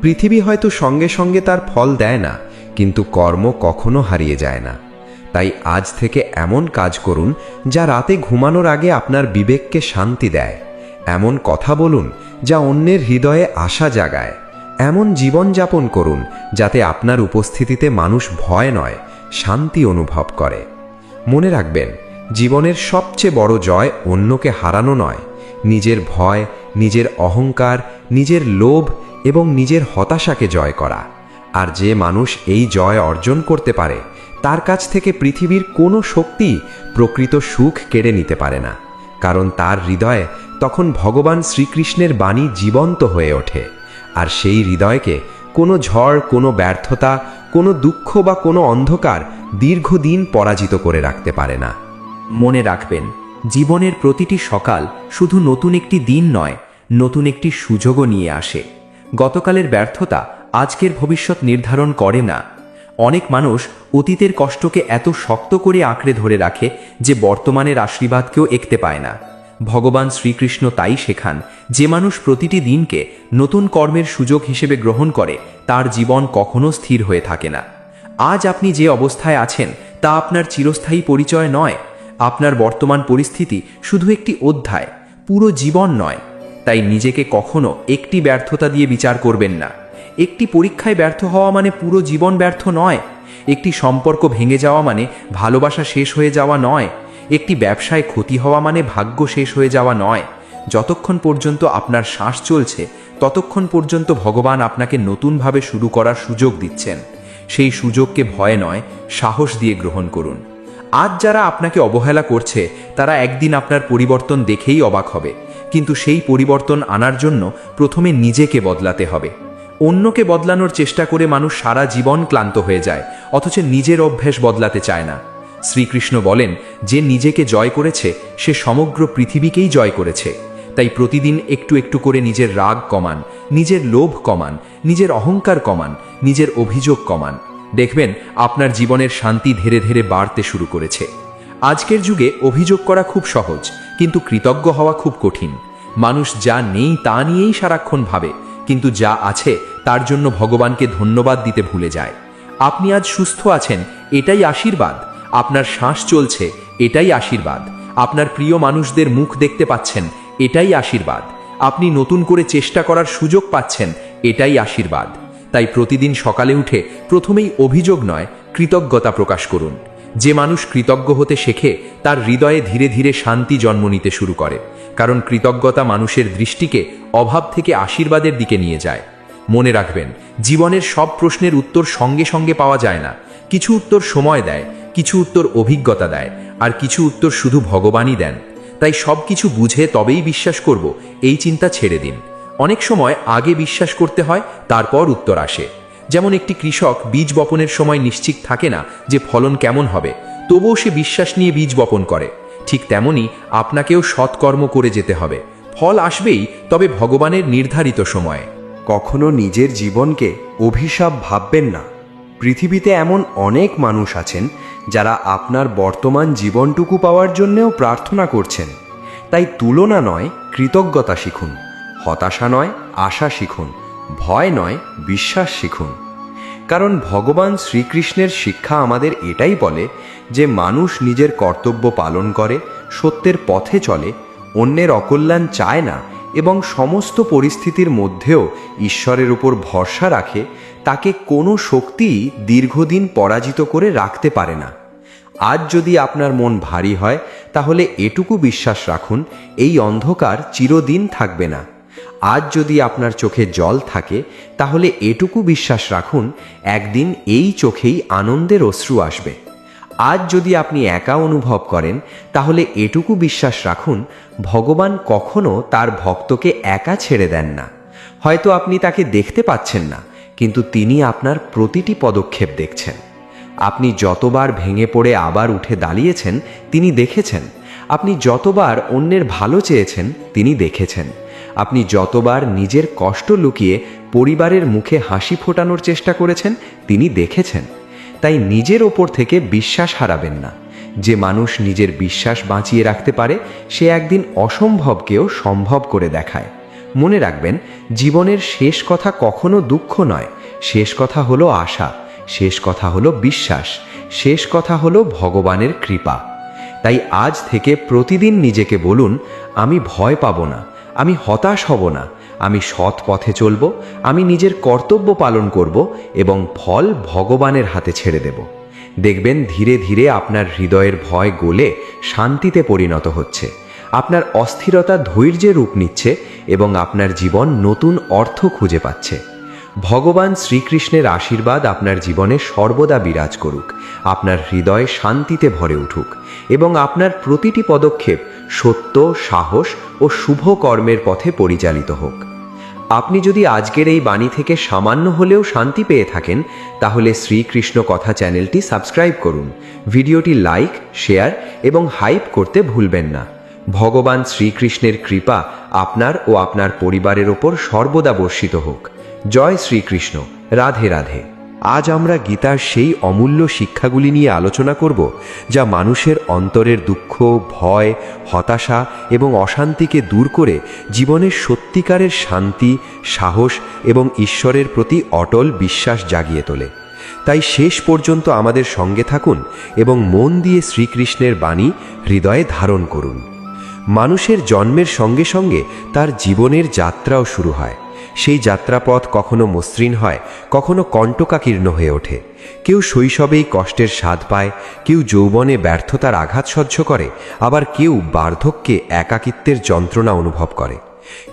পৃথিবী হয়তো সঙ্গে সঙ্গে তার ফল দেয় না, কিন্তু কর্ম কখনো হারিয়ে যায় না। তাই আজ থেকে এমন কাজ করুন যা রাতে ঘুমানোর আগে আপনার বিবেককে শান্তি দেয়। এমন কথা বলুন যা অন্যের হৃদয়ে আশা জাগায়। এমন জীবনযাপন করুন যাতে আপনার উপস্থিতিতে মানুষ ভয় নয়, শান্তি অনুভব করে। মনে রাখবেন, জীবনের সবচেয়ে বড় জয় অন্যকে হারানো নয়, নিজের ভয়, নিজের অহংকার, নিজের লোভ এবং নিজের হতাশাকে জয় করা। আর যে মানুষ এই জয় অর্জন করতে পারে, তার কাছ থেকে পৃথিবীর কোনো শক্তি প্রকৃত সুখ কেড়ে নিতে পারে না। কারণ তার হৃদয়ে তখন ভগবান শ্রীকৃষ্ণের বাণী জীবন্ত হয়ে ওঠে। আর সেই হৃদয়কে কোনো ঝড়, কোনো ব্যর্থতা, কোনো দুঃখ বা কোনো অন্ধকার দীর্ঘদিন পরাজিত করে রাখতে পারে না। মনে রাখবেন, জীবনের প্রতিটি সকাল শুধু নতুন একটি দিন নয়, নতুন একটি সুযোগও নিয়ে আসে। গতকালের ব্যর্থতা আজকের ভবিষ্যৎ নির্ধারণ করে না। অনেক মানুষ অতীতের কষ্টকে এত শক্ত করে আঁকড়ে ধরে রাখে যে বর্তমানের আশীর্বাদকেও একতে পায় না। ভগবান শ্রীকৃষ্ণ তাই শেখান, যে মানুষ প্রতিটি দিনকে নতুন কর্মের সুযোগ হিসেবে গ্রহণ করে, তার জীবন কখনো স্থির হয়ে থাকে না। আজ আপনি যে অবস্থায় আছেন তা আপনার চিরস্থায়ী পরিচয় নয়। আপনার বর্তমান পরিস্থিতি শুধু একটি অধ্যায়, পুরো জীবন নয়। তাই নিজেকে কখনো একটি ব্যর্থতা দিয়ে বিচার করবেন না। একটি পরীক্ষায় ব্যর্থ হওয়া মানে পুরো জীবন ব্যর্থ নয়। একটি সম্পর্ক ভেঙে যাওয়া মানে ভালোবাসা শেষ হয়ে যাওয়া নয়। একটি ব্যবসায় ক্ষতি হওয়া মানে ভাগ্য শেষ হয়ে যাওয়া নয়। যতক্ষণ পর্যন্ত আপনার শ্বাস চলছে, ততক্ষণ পর্যন্ত ভগবান আপনাকে নতুনভাবে শুরু করার সুযোগ দিচ্ছেন। সেই সুযোগকে ভয় নয়, সাহস দিয়ে গ্রহণ করুন। আজ যারা আপনাকে অবহেলা করছে, তারা একদিন আপনার পরিবর্তন দেখেই অবাক হবে। কিন্তু সেই পরিবর্তন আনার জন্য প্রথমে নিজেকে বদলাতে হবে। অন্যকে বদলানোর চেষ্টা করে মানুষ সারা জীবন ক্লান্ত হয়ে যায়, অথচ নিজের অভ্যেস বদলাতে চায় না। শ্রীকৃষ্ণ বলেন, যে নিজেকে জয় করেছে সে সমগ্র পৃথিবীকেই জয় করেছে। তাই প্রতিদিন একটু একটু করে নিজের রাগ কমান, নিজের লোভ কমান, নিজের অহংকার কমান, নিজের অভিযোগ কমান। দেখবেন আপনার জীবনের শান্তি ধীরে ধীরে বাড়তে শুরু করেছে। আজকের যুগে অভিযোগ করা খুব সহজ, কিন্তু কৃতজ্ঞ হওয়া খুব কঠিন। মানুষ যা নেই তা নিয়েই সারাক্ষণ ভাবে, কিন্তু যা আছে তার জন্য ভগবানকে ধন্যবাদ দিতে ভুলে যায়। আপনি আজ সুস্থ আছেন, এটাই আশীর্বাদ। আপনার শ্বাস চলছে, এটাই আশীর্বাদ। আপনার প্রিয় মানুষদের মুখ দেখতে পাচ্ছেন, এটাই আশীর্বাদ। আপনি নতুন করে চেষ্টা করার সুযোগ পাচ্ছেন, এটাই আশীর্বাদ। তাই প্রতিদিন সকালে উঠে প্রথমেই অভিযোগ নয়, কৃতজ্ঞতা প্রকাশ করুন। যে মানুষ কৃতজ্ঞ হতে শেখে তার হৃদয়ে ধীরে ধীরে শান্তি জন্ম নিতে শুরু করে, কারণ কৃতজ্ঞতা মানুষের দৃষ্টিকে অভাব থেকে আশীর্বাদের দিকে নিয়ে যায়। মনে রাখবেন, জীবনের সব প্রশ্নের উত্তর সঙ্গে সঙ্গে পাওয়া যায় না। কিছু উত্তর সময় দেয়, কিছু উত্তর অভিজ্ঞতা দেয়, আর কিছু উত্তর শুধু ভগবানই দেন। তাই সব কিছু বুঝে তবেই বিশ্বাস করব, এই চিন্তা ছেড়ে দিন। অনেক সময় আগে বিশ্বাস করতে হয়, তারপর উত্তর আসে। যেমন একটি কৃষক বীজ বপনের সময় নিশ্চিত থাকে না যে ফলন কেমন হবে, তবুও সে বিশ্বাস নিয়ে বীজ বপন করে। ঠিক তেমনি আপনাকেও সৎকর্ম করে যেতে হবে। ফল আসবেই, তবে ভগবানের নির্ধারিত সময়ে। কখনো নিজের জীবনকে অভিশাপ ভাববেন না। পৃথিবীতে এমন অনেক মানুষ আছেন যারা আপনার বর্তমান জীবনটুকু পাওয়ার জন্যেও প্রার্থনা করছেন। তাই তুলনা নয়, কৃতজ্ঞতা শিখুন। হতাশা নয়, আশা শিখুন। ভয় নয়, বিশ্বাস শিখুন। কারণ ভগবান শ্রীকৃষ্ণের শিক্ষা আমাদের এটাই বলে যে মানুষ নিজের কর্তব্য পালন করে, সত্যের পথে চলে, অন্যের অকল্যাণ চায় না এবং সমস্ত পরিস্থিতির মধ্যেও ঈশ্বরের উপর ভরসা রাখে, তাকে কোনো শক্তিই দীর্ঘদিন পরাজিত করে রাখতে পারে না। আজ যদি আপনার মন ভারী হয়, তাহলে এটুকু বিশ্বাস রাখুন, এই অন্ধকার চিরদিন থাকবে না। আজ যদি আপনার চোখে জল থাকে, তাহলে এটুকু বিশ্বাস রাখুন, একদিন এই চোখেই আনন্দের অশ্রু আসবে। আজ যদি আপনি একা অনুভব করেন, তাহলে এটুকু বিশ্বাস রাখুন, ভগবান কখনো তার ভক্তকে একা ছেড়ে দেন না। হয়তো আপনি তাকে দেখতে পাচ্ছেন না, কিন্তু তিনি আপনার প্রতিটি পদক্ষেপ দেখছেন। আপনি যতবার ভেঙে পড়ে আবার উঠে দাঁড়িয়েছেন, তিনি দেখেছেন। আপনি যতবার অন্যের ভালো চেয়েছেন, তিনি দেখেছেন। আপনি যতবার নিজের কষ্ট লুকিয়ে পরিবারের মুখে হাসি ফোটানোর চেষ্টা করেছেন, তিনি দেখেছেন। তাই নিজের ওপর থেকে বিশ্বাস হারাবেন না। যে মানুষ নিজের বিশ্বাস বাঁচিয়ে রাখতে পারে, সে একদিন অসম্ভবকেও সম্ভব করে দেখায়। মনে রাখবেন, জীবনের শেষ কথা কখনো দুঃখ নয়, শেষ কথা হলো আশা, শেষ কথা হলো বিশ্বাস, শেষ কথা হলো ভগবানের কৃপা। তাই আজ থেকে প্রতিদিন নিজেকে বলুন, আমি ভয় পাবো না, আমি হতাশ হব না, আমি সৎ পথে চলব, আমি নিজের কর্তব্য পালন করব এবং ফল ভগবানের হাতে ছেড়ে দেব। দেখবেন ধীরে ধীরে আপনার হৃদয়ের ভয় গলে শান্তিতে পরিণত হচ্ছে, আপনার অস্থিরতা ধৈর্যে রূপ নিচ্ছে এবং আপনার জীবন নতুন অর্থ খুঁজে পাচ্ছে। ভগবান শ্রীকৃষ্ণের আশীর্বাদ আপনার জীবনে সর্বদা বিরাজ করুক, আপনার হৃদয় শান্তিতে ভরে উঠুক এবং আপনার প্রতিটি পদক্ষেপ সত্য, সাহস ও শুভ কর্মের পথে পরিচালিত হোক। আপনি যদি আজকের এই বাণী থেকে সামান্য হলেও শান্তি পেয়ে থাকেন, তাহলে শ্রীকৃষ্ণ কথা চ্যানেলটি সাবস্ক্রাইব করুন, ভিডিওটি লাইক, শেয়ার এবং হাইপ করতে ভুলবেন না। ভগবান শ্রীকৃষ্ণের কৃপা আপনার ও আপনার পরিবারের ওপর সর্বদা বর্ষিত হোক। জয় শ্রীকৃষ্ণ। রাধে রাধে। আজ আমরা গীতার সেই অমূল্য শিক্ষাগুলি নিয়ে আলোচনা করব, যা মানুষের অন্তরের দুঃখ, ভয়, হতাশা এবং অশান্তিকে দূর করে জীবনের সত্যিকারের শান্তি, সাহস এবং ঈশ্বরের প্রতি অটল বিশ্বাস জাগিয়ে তোলে। তাই শেষ পর্যন্ত আমাদের সঙ্গে থাকুন এবং মন দিয়ে শ্রীকৃষ্ণের বাণী হৃদয়ে ধারণ করুন। মানুষের জন্মের সঙ্গে সঙ্গে তার জীবনের যাত্রাও শুরু হয়। সেই যাত্রাপথ কখনো মসৃণ হয়, কখনো কণ্টকাকীর্ণ হয়ে ওঠে। কেউ শৈশবেই কষ্টের স্বাদ পায়, কেউ যৌবনে ব্যর্থতার আঘাত সহ্য করে, আবার কেউ বার্ধক্যে একাকিত্বের যন্ত্রণা অনুভব করে।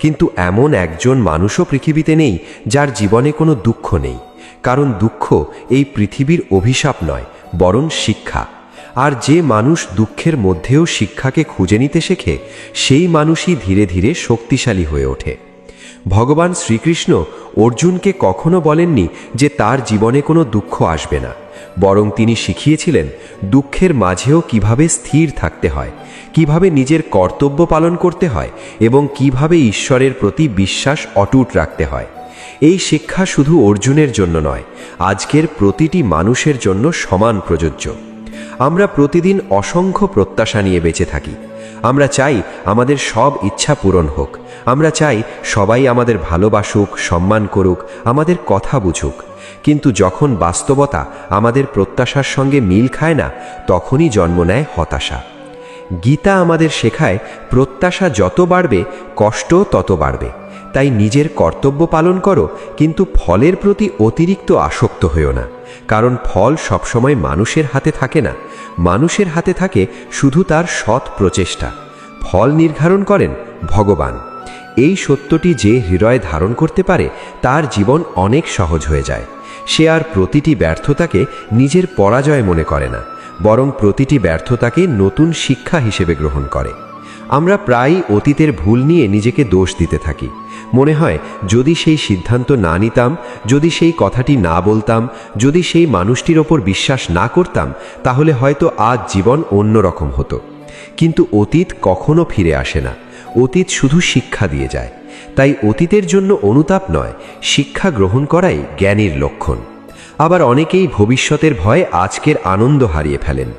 কিন্তু এমন একজন মানুষও পৃথিবীতে নেই যার জীবনে কোনো দুঃখ নেই, কারণ দুঃখ এই পৃথিবীর অভিশাপ নয়, বরং শিক্ষা। আর যে মানুষ দুঃখের মধ্যেও শিক্ষাকে খুঁজে নিতে শেখে, সেই মানুষই ধীরে ধীরে শক্তিশালী হয়ে ওঠে। ভগবান শ্রীকৃষ্ণ অর্জুনকে কখনো বলেননি যে তার জীবনে কোনো দুঃখ আসবে না, বরং তিনি শিখিয়েছিলেন দুঃখের মাঝেও কিভাবে স্থির থাকতে হয়, কিভাবে নিজের কর্তব্য পালন করতে হয় এবং কিভাবে ঈশ্বরের প্রতি বিশ্বাস অটুট রাখতে হয়। এই শিক্ষা শুধু অর্জুনের জন্য নয়, আজকের প্রতিটি মানুষের জন্য সমান প্রযোজ্য। আমরা প্রতিদিন অসংখ্য প্রত্যাশা নিয়ে বেঁচে থাকি। আমরা চাই আমাদের সব ইচ্ছা পূরণ হোক, আমরা চাই সবাই আমাদের ভালোবাসুক, সম্মান করুক, আমাদের কথা বুঝুক। কিন্তু যখন বাস্তবতা আমাদের প্রত্যাশার সঙ্গে মিল খায় না, তখনই জন্ম নেয় হতাশা। গীতা আমাদের শেখায় প্রত্যাশা যত বাড়বে কষ্ট তত বাড়বে। তাই নিজের কর্তব্য পালন করো, কিন্তু ফলের প্রতি অতিরিক্ত আসক্ত হইও না। কারণ ফল সবসময় মানুষের হাতে থাকে না, মানুষের হাতে থাকে শুধু তার সৎ প্রচেষ্টা। ফল নির্ধারণ করেন ভগবান। এই সত্যটি যে হৃদয়ে ধারণ করতে পারে তার জীবন অনেক সহজ হয়ে যায়। সে আর প্রতিটি ব্যর্থতাকে নিজের পরাজয় মনে করে না, বরং প্রতিটি ব্যর্থতাকে নতুন শিক্ষা হিসেবে গ্রহণ করে। আমরা প্রায়ই অতীতের ভুল নিয়ে নিজেকে দোষ দিতে থাকি। মনে হয় যদি সেই সিদ্ধান্ত না নিতাম, যদি সেই কথাটি না বলতাম, যদি সেই মানুষটির ওপর বিশ্বাস না করতাম, তাহলে হয়তো আজ জীবন অন্যরকম হতো। কিন্তু অতীত কখনো ফিরে আসে না, অতীত শুধু শিক্ষা দিয়ে যায়। তাই অতীতের জন্য অনুতাপ নয়, শিক্ষা গ্রহণ করাই জ্ঞানীর লক্ষণ। আবার অনেকেই ভবিষ্যতের ভয়ে আজকের আনন্দ হারিয়ে ফেলেন।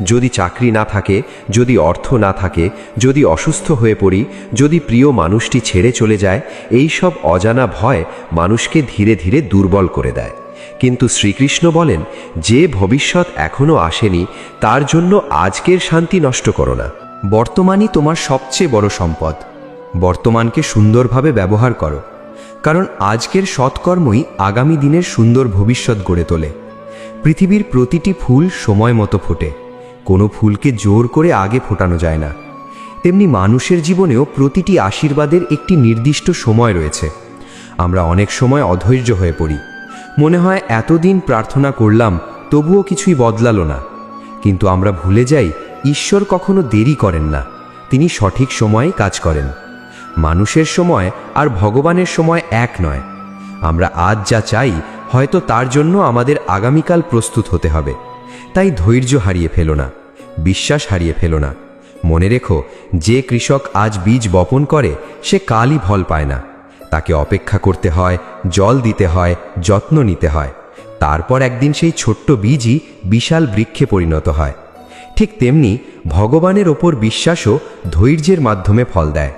যদি চাকরি না থাকে, যদি অর্থ না থাকে, যদি অসুস্থ হয়ে পড়ি, যদি প্রিয় মানুষটি ছেড়ে চলে যায়, এই সব অজানা ভয় মানুষকে ধীরে ধীরে দুর্বল করে দেয়। কিন্তু শ্রীকৃষ্ণ বলেন, যে ভবিষ্যৎ এখনো আসেনি তার জন্য আজকের শান্তি নষ্ট করো না। বর্তমানই তোমার সবচেয়ে বড় সম্পদ। বর্তমানকে সুন্দরভাবে ব্যবহার করো, কারণ আজকের সৎকর্মই আগামী দিনের সুন্দর ভবিষ্যৎ গড়ে তোলে। পৃথিবীর প্রতিটি ফুল সময় মতো ফোটে, কোনো ফুলকে জোর করে আগে ফোটানো যায় না। তেমনি মানুষের জীবনেও প্রতিটি আশীর্বাদের একটি নির্দিষ্ট সময় রয়েছে। আমরা অনেক সময় অধৈর্য হয়ে পড়ি, মনে হয় এতদিন প্রার্থনা করলাম তবুও কিছুই বদলালো না। কিন্তু আমরা ভুলে যাই, ঈশ্বর কখনো দেরি করেন না, তিনি সঠিক সময়ে কাজ করেন। মানুষের সময় আর ভগবানের সময় এক নয়। আমরা আজ যা চাই, হয়তো তার জন্য আমাদের আগামীকাল প্রস্তুত হতে হবে। তাই ধৈর্য হারিয়ে ফেলো না, বিশ্বাস হারিয়ে ফেলো না। মনে রেখো, যে কৃষক আজ বীজ বপন করে সে কালই ফল পায় না। তাকে অপেক্ষা করতে হয়, জল দিতে হয়, যত্ন নিতে হয়। তারপর একদিন সেই ছোট্ট বীজই বিশাল বৃক্ষে পরিণত হয়। ঠিক তেমনি ভগবানের ওপর বিশ্বাসও ধৈর্যের মাধ্যমে ফল দেয়।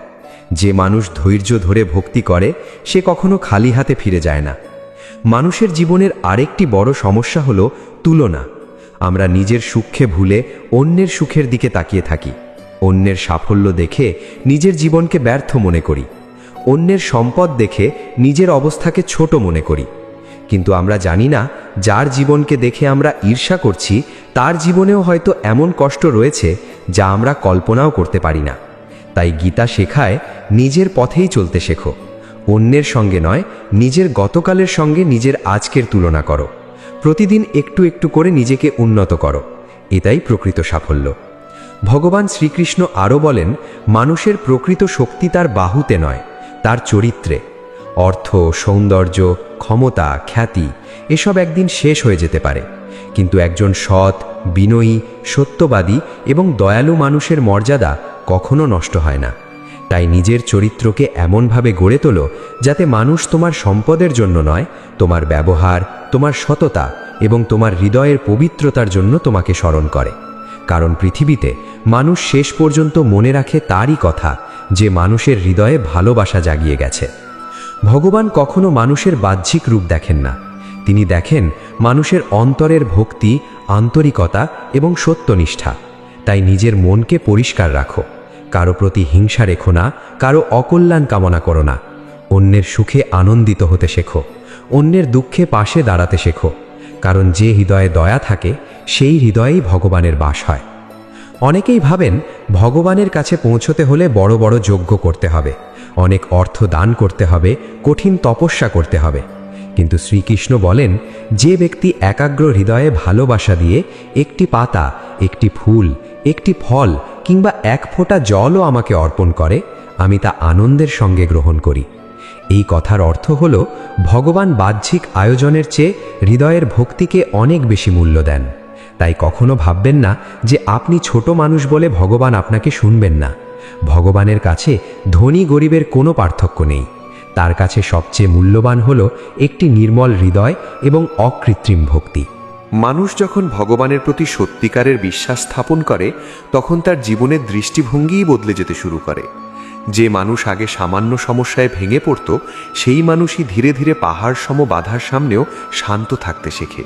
যে মানুষ ধৈর্য ধরে ভক্তি করে সে কখনো খালি হাতে ফিরে যায় না। মানুষের জীবনের আরেকটি বড় সমস্যা হলো তুলনা। আমরা নিজের সুখকে ভুলে অন্যের সুখের দিকে তাকিয়ে থাকি। অন্যের সাফল্য দেখে নিজের জীবনকে ব্যর্থ মনে করি, অন্যের সম্পদ দেখে নিজের অবস্থাকে ছোট মনে করি। কিন্তু আমরা জানি না, যার জীবনকে দেখে আমরা ঈর্ষা করছি তার জীবনেও হয়তো এমন কষ্ট রয়েছে যা আমরা কল্পনাও করতে পারি না। তাই গীতা শেখায়, নিজের পথেই চলতে শেখো। অন্যের সঙ্গে নয়, নিজের গতকালের সঙ্গে নিজের আজকের তুলনা করো। প্রতিদিন একটু একটু করে নিজেকে উন্নত করো, এটাই প্রকৃত সাফল্য। ভগবান শ্রীকৃষ্ণ আরও বলেন, মানুষের প্রকৃত শক্তি তার বাহুতে নয়, তার চরিত্রে। অর্থ, সৌন্দর্য, ক্ষমতা, খ্যাতি এসব একদিন শেষ হয়ে যেতে পারে, কিন্তু একজন সৎ, বিনয়ী, সত্যবাদী এবং দয়ালু মানুষের মর্যাদা কখনো নষ্ট হয় না। তাই নিজের চরিত্রকে এমনভাবে গড়ে তোলো যাতে মানুষ তোমার সম্পদের জন্য নয়, তোমার ব্যবহার, তোমার সততা এবং তোমার হৃদয়ের পবিত্রতার জন্য তোমাকে স্মরণ করে। কারণ পৃথিবীতে মানুষ শেষ পর্যন্ত মনে রাখে তারই কথা, যে মানুষের হৃদয়ে ভালোবাসা জাগিয়ে গেছে। ভগবান কখনো মানুষের বাহ্যিক রূপ দেখেন না, তিনি দেখেন মানুষের অন্তরের ভক্তি, আন্তরিকতা এবং সত্যনিষ্ঠা। তাই নিজের মনকে পরিষ্কার রাখো, কারো প্রতি হিংসা রেখো না, কারো অকল্যাণ কামনা করো না। অন্যের সুখে আনন্দিত হতে শেখো, অন্যের দুঃখে পাশে দাঁড়াতে শেখো। কারণ যে হৃদয়ে দয়া থাকে সেই হৃদয়েই ভগবানের বাস হয়। অনেকেই ভাবেন ভগবানের কাছে পৌঁছতে হলে বড় বড় যজ্ঞ করতে হবে, অনেক অর্থ দান করতে হবে, কঠিন তপস্যা করতে হবে। কিন্তু শ্রীকৃষ্ণ বলেন, যে ব্যক্তি একাগ্র হৃদয়ে ভালোবাসা দিয়ে একটি পাতা, একটি ফুল, একটি ফল কিংবা এক ফোঁটা জলও আমাকে অর্পণ করে, আমি তা আনন্দের সঙ্গে গ্রহণ করি। এই কথার অর্থ হল ভগবান বাহ্যিক আয়োজনের চেয়ে হৃদয়ের ভক্তিকে অনেক বেশি মূল্য দেন। তাই কখনো ভাববেন না যে আপনি ছোট মানুষ বলে ভগবান আপনাকে শুনবেন না। ভগবানের কাছে ধনী গরিবের কোনো পার্থক্য নেই। তার কাছে সবচেয়ে মূল্যবান হল একটি নির্মল হৃদয় এবং অকৃত্রিম ভক্তি। মানুষ যখন ভগবানের প্রতি সত্যিকারের বিশ্বাস স্থাপন করে তখন তার জীবনের দৃষ্টিভঙ্গিই বদলে যেতে শুরু করে। যে মানুষ আগে সামান্য সমস্যায় ভেঙে পড়ত সেই মানুষই ধীরে ধীরে পাহাড় সম বাধার সামনেও শান্ত থাকতে শেখে,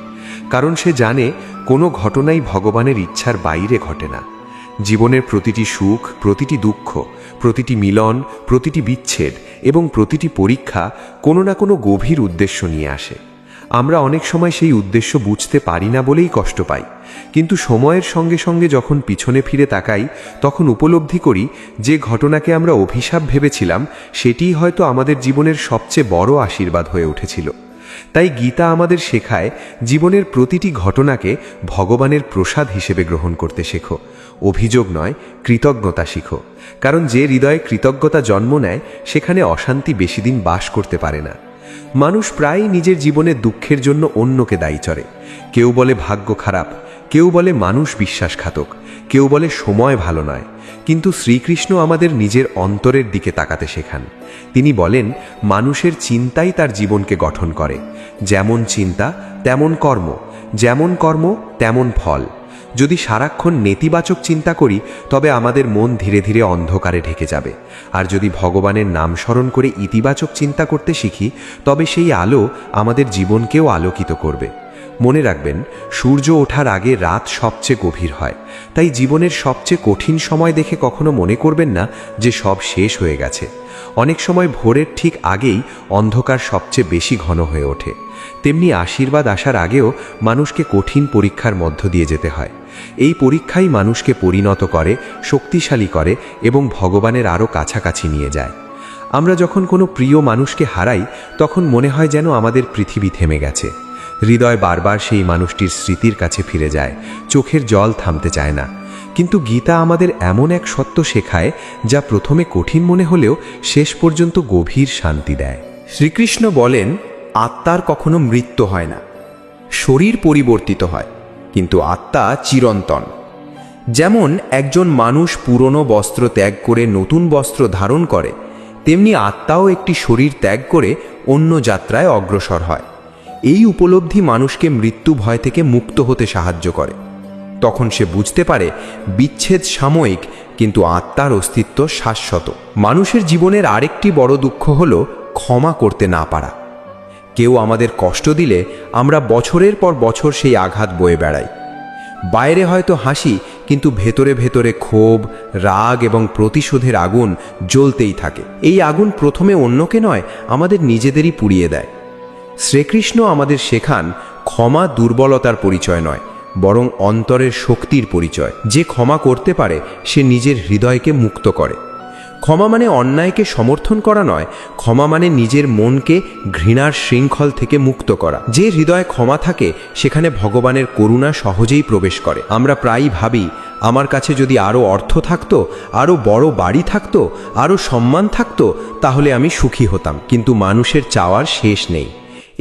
কারণ সে জানে কোনো ঘটনাই ভগবানের ইচ্ছার বাইরে ঘটে না। জীবনের প্রতিটি সুখ, প্রতিটি দুঃখ, প্রতিটি মিলন, প্রতিটি বিচ্ছেদ এবং প্রতিটি পরীক্ষা কোনো না কোনো গভীর উদ্দেশ্য নিয়ে আসে। আমরা অনেক সময় সেই উদ্দেশ্য বুঝতে পারি না বলেই কষ্ট পাই, কিন্তু সময়ের সঙ্গে সঙ্গে যখন পিছনে ফিরে তাকাই তখন উপলব্ধি করি যে ঘটনাকে আমরা অভিশাপ ভেবেছিলাম সেটিই হয়তো আমাদের জীবনের সবচেয়ে বড় আশীর্বাদ হয়ে উঠেছিল। তাই গীতা আমাদের শেখায় জীবনের প্রতিটি ঘটনাকে ভগবানের প্রসাদ হিসেবে গ্রহণ করতে শেখো, অভিযোগ নয়, কৃতজ্ঞতা শিখো। কারণ যে হৃদয়ে কৃতজ্ঞতা জন্ম নেয় সেখানে অশান্তি বেশি দিন বাস করতে পারে না। মানুষ প্রায়ই নিজের জীবনের দুঃখের জন্য অন্যকে দায়ী করে। কেউ বলে ভাগ্য খারাপ, কেউ বলে মানুষ বিশ্বাসঘাতক, কেউ বলে সময় ভালো নয়। কিন্তু শ্রীকৃষ্ণ আমাদের নিজের অন্তরের দিকে তাকাতে শেখান। তিনি বলেন মানুষের চিন্তাই তার জীবনকে গঠন করে। যেমন চিন্তা তেমন কর্ম, যেমন কর্ম তেমন ফল। যদি সারাক্ষণ নেতিবাচক চিন্তা করি তবে আমাদের মন ধীরে ধীরে অন্ধকারে ঢেকে যাবে। আর যদি ভগবানের নাম স্মরণ করে ইতিবাচক চিন্তা করতে শিখি তবে সেই আলো আমাদের জীবনকেও আলোকিত করবে। মনে রাখবেন, সূর্য ওঠার আগে রাত সবচেয়ে গভীর হয়। তাই জীবনের সবচেয়ে কঠিন সময় দেখে কখনো মনে করবেন না যে সব শেষ হয়ে গেছে। অনেক সময় ভোরের ঠিক আগেই অন্ধকার সবচেয়ে বেশি ঘন হয়ে ওঠে। তেমনি আশীর্বাদ আসার আগেও মানুষকে কঠিন পরীক্ষার মধ্য দিয়ে যেতে হয়। এই পরীক্ষাই মানুষকে পরিণত করে, শক্তিশালী করে এবং ভগবানের আরও কাছাকাছি নিয়ে যায়। আমরা যখন কোনো প্রিয় মানুষকে হারাই তখন মনে হয় যেন আমাদের পৃথিবী থেমে গেছে। হৃদয় বারবার সেই মানুষটির স্মৃতির কাছে ফিরে যায়, চোখের জল থামতে চায় না। কিন্তু গীতা আমাদের এমন এক সত্য শেখায় যা প্রথমে কঠিন মনে হলেও শেষ পর্যন্ত গভীর শান্তি দেয়। শ্রীকৃষ্ণ বলেন, আত্মার কখনো মৃত্যু হয় না। শরীর পরিবর্তিত হয়, কিন্তু আত্মা চিরন্তন। যেমন একজন মানুষ পুরনো বস্ত্র ত্যাগ করে নতুন বস্ত্র ধারণ করে, তেমনি আত্মাও একটি শরীর ত্যাগ করে অন্য যাত্রায় অগ্রসর হয়। এই উপলব্ধি মানুষকে মৃত্যু ভয় থেকে মুক্ত হতে সাহায্য করে। তখন সে বুঝতে পারে বিচ্ছেদ সাময়িক, কিন্তু আত্মার অস্তিত্ব শাশ্বত। মানুষের জীবনের আরেকটি বড় দুঃখ হল ক্ষমা করতে না পারা। কেউ আমাদের কষ্ট দিলে আমরা বছরের পর বছর সেই আঘাত বয়ে বেড়াই। বাইরে হয়তো হাসি, কিন্তু ভেতরে ভেতরে ক্ষোভ, রাগ এবং প্রতিশোধের আগুন জ্বলতেই থাকে। এই আগুন প্রথমে অন্যকে নয়, আমাদের নিজেদেরই পুড়িয়ে দেয়। শ্রীকৃষ্ণ আমাদের শেখান ক্ষমা দুর্বলতার পরিচয় নয়, বরং অন্তরের শক্তির পরিচয়। যে ক্ষমা করতে পারে সে নিজের হৃদয়কে মুক্ত করে। ক্ষমা মানে অন্যায়কে সমর্থন করা নয়, ক্ষমা মানে নিজের মনকে ঘৃণার শৃঙ্খল থেকে মুক্ত করা। যে হৃদয়ে ক্ষমা থাকে সেখানে ভগবানের করুণা সহজেই প্রবেশ করে। আমরা প্রায়ই ভাবি, আমার কাছে যদি আরও অর্থ থাকতো, আরও বড় বাড়ি থাকতো, আরও সম্মান থাকতো, তাহলে আমি সুখী হতাম। কিন্তু মানুষের চাওয়ার শেষ নেই।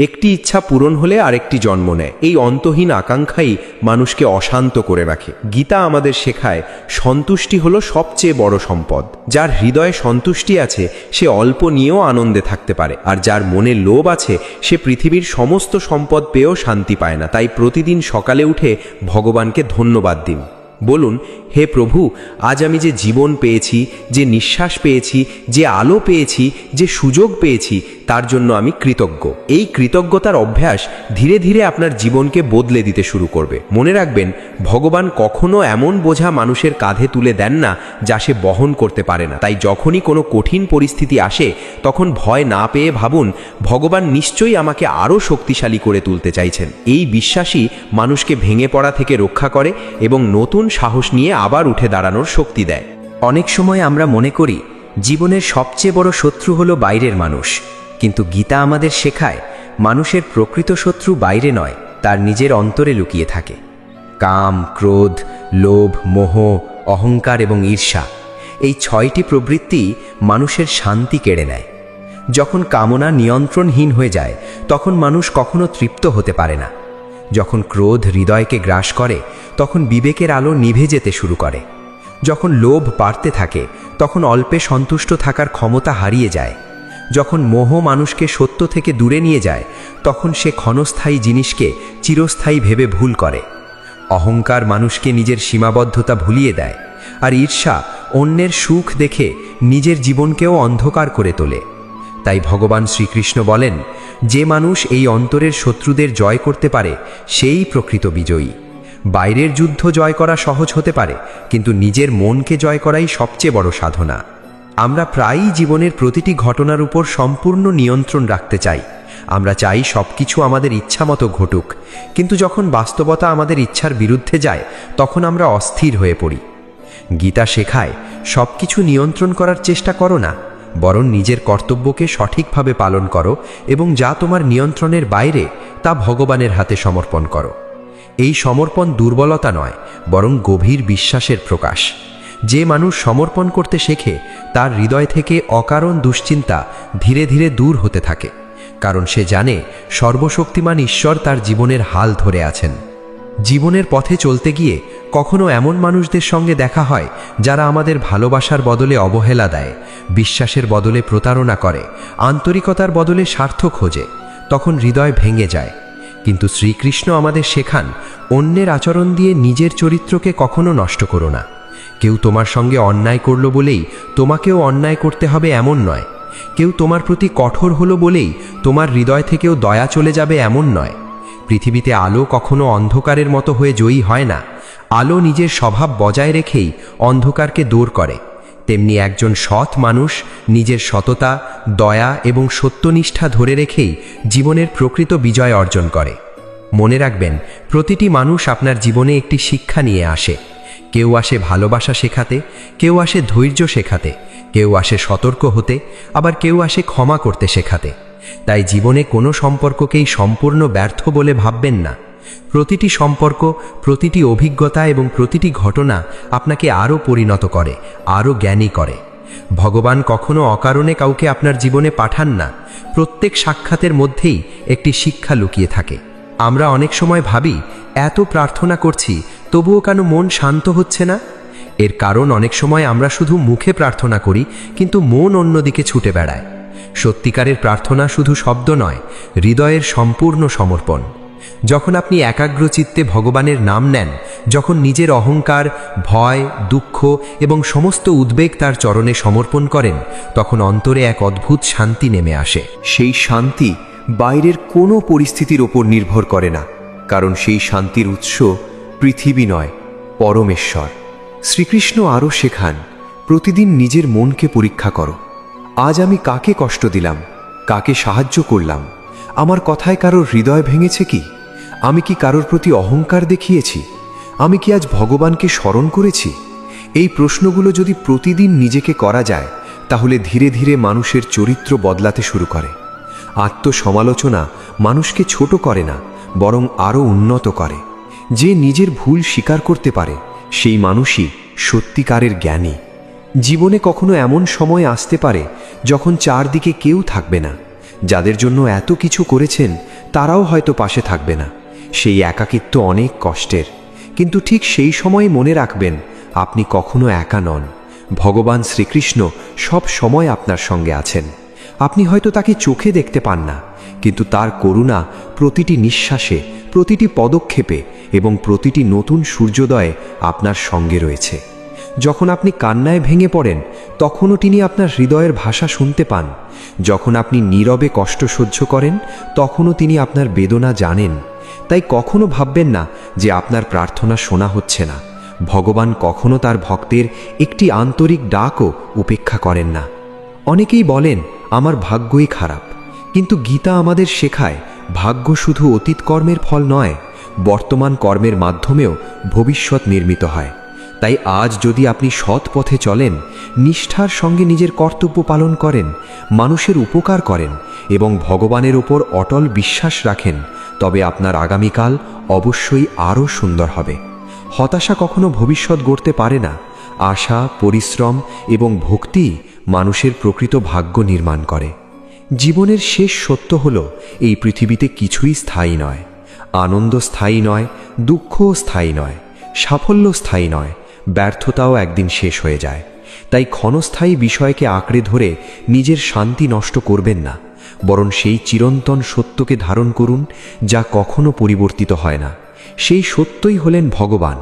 একটি ইচ্ছা পূরণ হলে আরেকটি জন্ম নেয়। এই অন্তহীন আকাঙ্ক্ষাই মানুষকে অশান্ত করে রাখে। গীতা আমাদের শেখায় সন্তুষ্টি হলো সবচেয়ে বড় সম্পদ। যার হৃদয়ে সন্তুষ্টি আছে সে অল্প নিয়েও আনন্দে থাকতে পারে, আর যার মনে লোভ আছে সে পৃথিবীর সমস্ত সম্পদ পেয়েও শান্তি পায় না। তাই প্রতিদিন সকালে উঠে ভগবানকে ধন্যবাদ দিন। বলুন, হে প্রভু, আজ আমি যে জীবন পেয়েছি, যে নিঃশ্বাস পেয়েছি, যে আলো পেয়েছি, যে সুযোগ পেয়েছি, তার জন্য আমি কৃতজ্ঞ। এই কৃতজ্ঞতার অভ্যাস ধীরে ধীরে আপনার জীবনকে বদলে দিতে শুরু করবে। মনে রাখবেন, ভগবান কখনো এমন বোঝা মানুষের কাঁধে তুলে দেন না যা সে বহন করতে পারে না। তাই যখনই কোনো কঠিন পরিস্থিতি আসে তখন ভয় না পেয়ে ভাবুন, ভগবান নিশ্চয়ই আমাকে আরও শক্তিশালী করে তুলতে চাইছেন। এই বিশ্বাসই মানুষকে ভেঙে পড়া থেকে রক্ষা করে এবং নতুন সাহস নিয়ে আবার উঠে দাঁড়ানোর শক্তি দেয়। অনেক সময় আমরা মনে করি জীবনের সবচেয়ে বড় শত্রু হলো বাইরের মানুষ, কিন্তু গীতা আমাদের শেখায় মানুষের প্রকৃত শত্রু বাইরে নয়, তার নিজের অন্তরে লুকিয়ে থাকে। কাম, ক্রোধ, লোভ, মোহ, অহংকার এবং ঈর্ষা, এই 6টি প্রবৃত্তি মানুষের শান্তি কেড়ে নেয়। যখন কামনা নিয়ন্ত্রণহীন হয়ে যায় তখন মানুষ কখনো তৃপ্ত হতে পারে না। যখন ক্রোধ হৃদয়কে গ্রাস করে তখন বিবেকের আলো নিভে যেতে শুরু করে। যখন লোভ বাড়তে থাকে তখন অল্পে সন্তুষ্ট থাকার ক্ষমতা হারিয়ে যায়। যখন মোহ মানুষকে সত্য থেকে দূরে নিয়ে যায় তখন সে ক্ষণস্থায়ী জিনিসকে চিরস্থায়ী ভেবে ভুল করে। অহংকার মানুষকে নিজের সীমাবদ্ধতা ভুলিয়ে দেয়, আর ঈর্ষা অন্যের সুখ দেখে নিজের জীবনকেও অন্ধকার করে তোলে। তাই ভগবান শ্রীকৃষ্ণ বলেন, যে মানুষ এই অন্তরের শত্রুদের জয় করতে পারে সেই প্রকৃত বিজয়ী। বাইরের যুদ্ধ জয় করা সহজ হতে পারে, কিন্তু নিজের মনকে জয় করাই সবচেয়ে বড় সাধনা। আমরা প্রায়ই জীবনের প্রতিটি ঘটনার উপর সম্পূর্ণ নিয়ন্ত্রণ রাখতে চাই। আমরা চাই সব কিছু আমাদের ইচ্ছা মতো ঘটুক, কিন্তু যখন বাস্তবতা আমাদের ইচ্ছার বিরুদ্ধে যায় তখন আমরা অস্থির হয়ে পড়ি। গীতা শেখায়, সব কিছু নিয়ন্ত্রণ করার চেষ্টা করো না, বরং নিজের কর্তব্যকে সঠিকভাবে পালন করো এবং যা তোমার নিয়ন্ত্রণের বাইরে তা ভগবানের হাতে সমর্পণ করো। এই সমর্পণ দুর্বলতা নয়, বরং গভীর বিশ্বাসের প্রকাশ। যে মানুষ সমর্পণ করতে শেখে তার হৃদয় থেকে অকারণ দুশ্চিন্তা ধীরে ধীরে দূর হতে থাকে, কারণ সে জানে সর্বশক্তিমান ঈশ্বর তার জীবনের হাল ধরে আছেন। জীবনের পথে চলতে গিয়ে কখনো এমন মানুষদের সঙ্গে দেখা হয় যারা আমাদের ভালোবাসার বদলে অবহেলা দেয়, বিশ্বাসের বদলে প্রতারণা করে, আন্তরিকতার বদলে স্বার্থ খোঁজে। তখন হৃদয় ভেঙে যায়। কিন্তু শ্রীকৃষ্ণ আমাদের শেখান, অন্যের আচরণ দিয়ে নিজের চরিত্রকে কখনো নষ্ট করো না। কেউ তোমার সঙ্গে অন্যায় করল বলেই তোমাকেও অন্যায় করতে হবে এমন নয়। কেউ তোমার প্রতি কঠোর হলো বলেই তোমার হৃদয় থেকেও দয়া চলে যাবে এমন নয়। পৃথিবীতে আলো কখনো অন্ধকারের মতো হয়ে জয়ী হয় না। আলো নিজের স্বভাব বজায় রেখেই অন্ধকারকে দূর করে। তেমনি একজন সৎ মানুষ নিজের সততা, দয়া এবং সত্যনিষ্ঠা ধরে রেখেই জীবনের প্রকৃত বিজয় অর্জন করে। মনে রাখবেন, প্রতিটি মানুষ আপনার জীবনে একটি শিক্ষা নিয়ে আসে। কেউ আসে ভালোবাসা শেখাতে, কেউ আসে ধৈর্য শেখাতে, কেউ আসে সতর্ক হতে, আবার কেউ আসে ক্ষমা করতে শেখাতে। তাই জীবনে কোনো সম্পর্ককেই সম্পূর্ণ ব্যর্থ বলে ভাববেন না। প্রতিটি সম্পর্ক, প্রতিটি অভিজ্ঞতা এবং প্রতিটি ঘটনা আপনাকে আরও পরিণত করে, আরও জ্ঞানী করে। ভগবান কখনো অকারণে কাউকে আপনার জীবনে পাঠান না। প্রত্যেক সাক্ষাতের মধ্যেই একটি শিক্ষা লুকিয়ে থাকে। আমরা অনেক সময় ভাবি, এত প্রার্থনা করছি তবুও কেন মন শান্ত হচ্ছে না? এর কারণ অনেক সময় আমরা শুধু মুখে প্রার্থনা করি, কিন্তু মন অন্যদিকে ছুটে বেড়ায়। সত্যিকারের প্রার্থনা শুধু শব্দ নয়, হৃদয়ের সম্পূর্ণ সমর্পণ। যখন আপনি একাগ্র চিত্তে ভগবানের নাম নেন, যখন নিজের অহংকার, ভয়, দুঃখ এবং সমস্ত উদ্বেগ তার চরণে সমর্পণ করেন, তখন অন্তরে এক অদ্ভুত শান্তি নেমে আসে। সেই শান্তি বাইরের কোনো পরিস্থিতির ওপর নির্ভর করে না, কারণ সেই শান্তির উৎস পৃথিবী নয়, পরমেশ্বর। শ্রীকৃষ্ণ আরও শেখান, প্রতিদিন নিজের মনকে পরীক্ষা করো। আজ আমি কাকে কষ্ট দিলাম, কাকে সাহায্য করলাম, আমার কথায় কারোর হৃদয় ভেঙেছে কি, আমি কি কারোর প্রতি অহংকার দেখিয়েছি, আমি কি আজ ভগবানকে স্মরণ করেছি? এই প্রশ্নগুলো যদি প্রতিদিন নিজেকে করা যায়, তাহলে ধীরে ধীরে মানুষের চরিত্র বদলাতে শুরু করে। আত্মসমালোচনা মানুষকে ছোট করে না, বরং আরও উন্নত করে। যে নিজের ভুল স্বীকার করতে পারে সেই মানুষই সত্যিকারের জ্ঞানী। জীবনে কখনো এমন সময় আসতে পারে যখন চারদিকে কেউ থাকবে না। যাদের জন্য এত কিছু করেছেন তারাও হয়তো পাশে থাকবে না। সেই একাকিত্ব অনেক কষ্টের, কিন্তু ঠিক সেই সময় মনে রাখবেন, আপনি কখনো একা নন। ভগবান শ্রীকৃষ্ণ সব সময় আপনার সঙ্গে আছেন। আপনি হয়তো তাকে চোখে দেখতে পান না, কিন্তু তার করুণা প্রতিটি নিঃশ্বাসে, প্রতিটি পদক্ষেপে এবং প্রতিটি নতুন সূর্যোদয়ে আপনার সঙ্গে রয়েছে। যখন আপনি কান্নায় ভেঙে পড়েন, তখনও তিনি আপনার হৃদয়ের ভাষা শুনতে পান। যখন আপনি নীরবে কষ্ট সহ্য করেন, তখনও তিনি আপনার বেদনা জানেন। তাই কখনো ভাববেন না যে আপনার প্রার্থনা শোনা হচ্ছে না। ভগবান কখনো তার ভক্তের একটি আন্তরিক ডাকও উপেক্ষা করেন না। অনেকেই বলেন, আমার ভাগ্যই খারাপ, কিন্তু গীতা আমাদের শেখায়, ভাগ্য শুধু অতীত কর্মের ফল নয়, বর্তমান কর্মের মাধ্যমেও ভবিষ্যৎ নির্মিত হয়। তাই আজ যদি আপনি সৎ পথে চলেন, নিষ্ঠার সঙ্গে নিজের কর্তব্য পালন করেন, মানুষের উপকার করেন এবং ভগবানের ওপর অটল বিশ্বাস রাখেন, তবে আপনার আগামীকাল অবশ্যই আরও সুন্দর হবে। হতাশা কখনো ভবিষ্যৎ গড়তে পারে না। আশা, পরিশ্রম এবং ভক্তি মানুষের প্রকৃত ভাগ্য নির্মাণ করে। জীবনের শেষ সত্য হল এই পৃথিবীতে কিছুই স্থায়ী নয়। আনন্দ স্থায়ী নয়, দুঃখও স্থায়ী নয়, সাফল্য স্থায়ী নয়, ব্যর্থতাও একদিন শেষ হয়ে যায়। তাই ক্ষণস্থায়ী বিষয়কে আঁকড়ে ধরে নিজের শান্তি নষ্ট করবেন না, বরং সেই চিরন্তন সত্যকে ধারণ করুন যা কখনো পরিবর্তিত হয় না। সেই সত্যই হলেন ভগবান।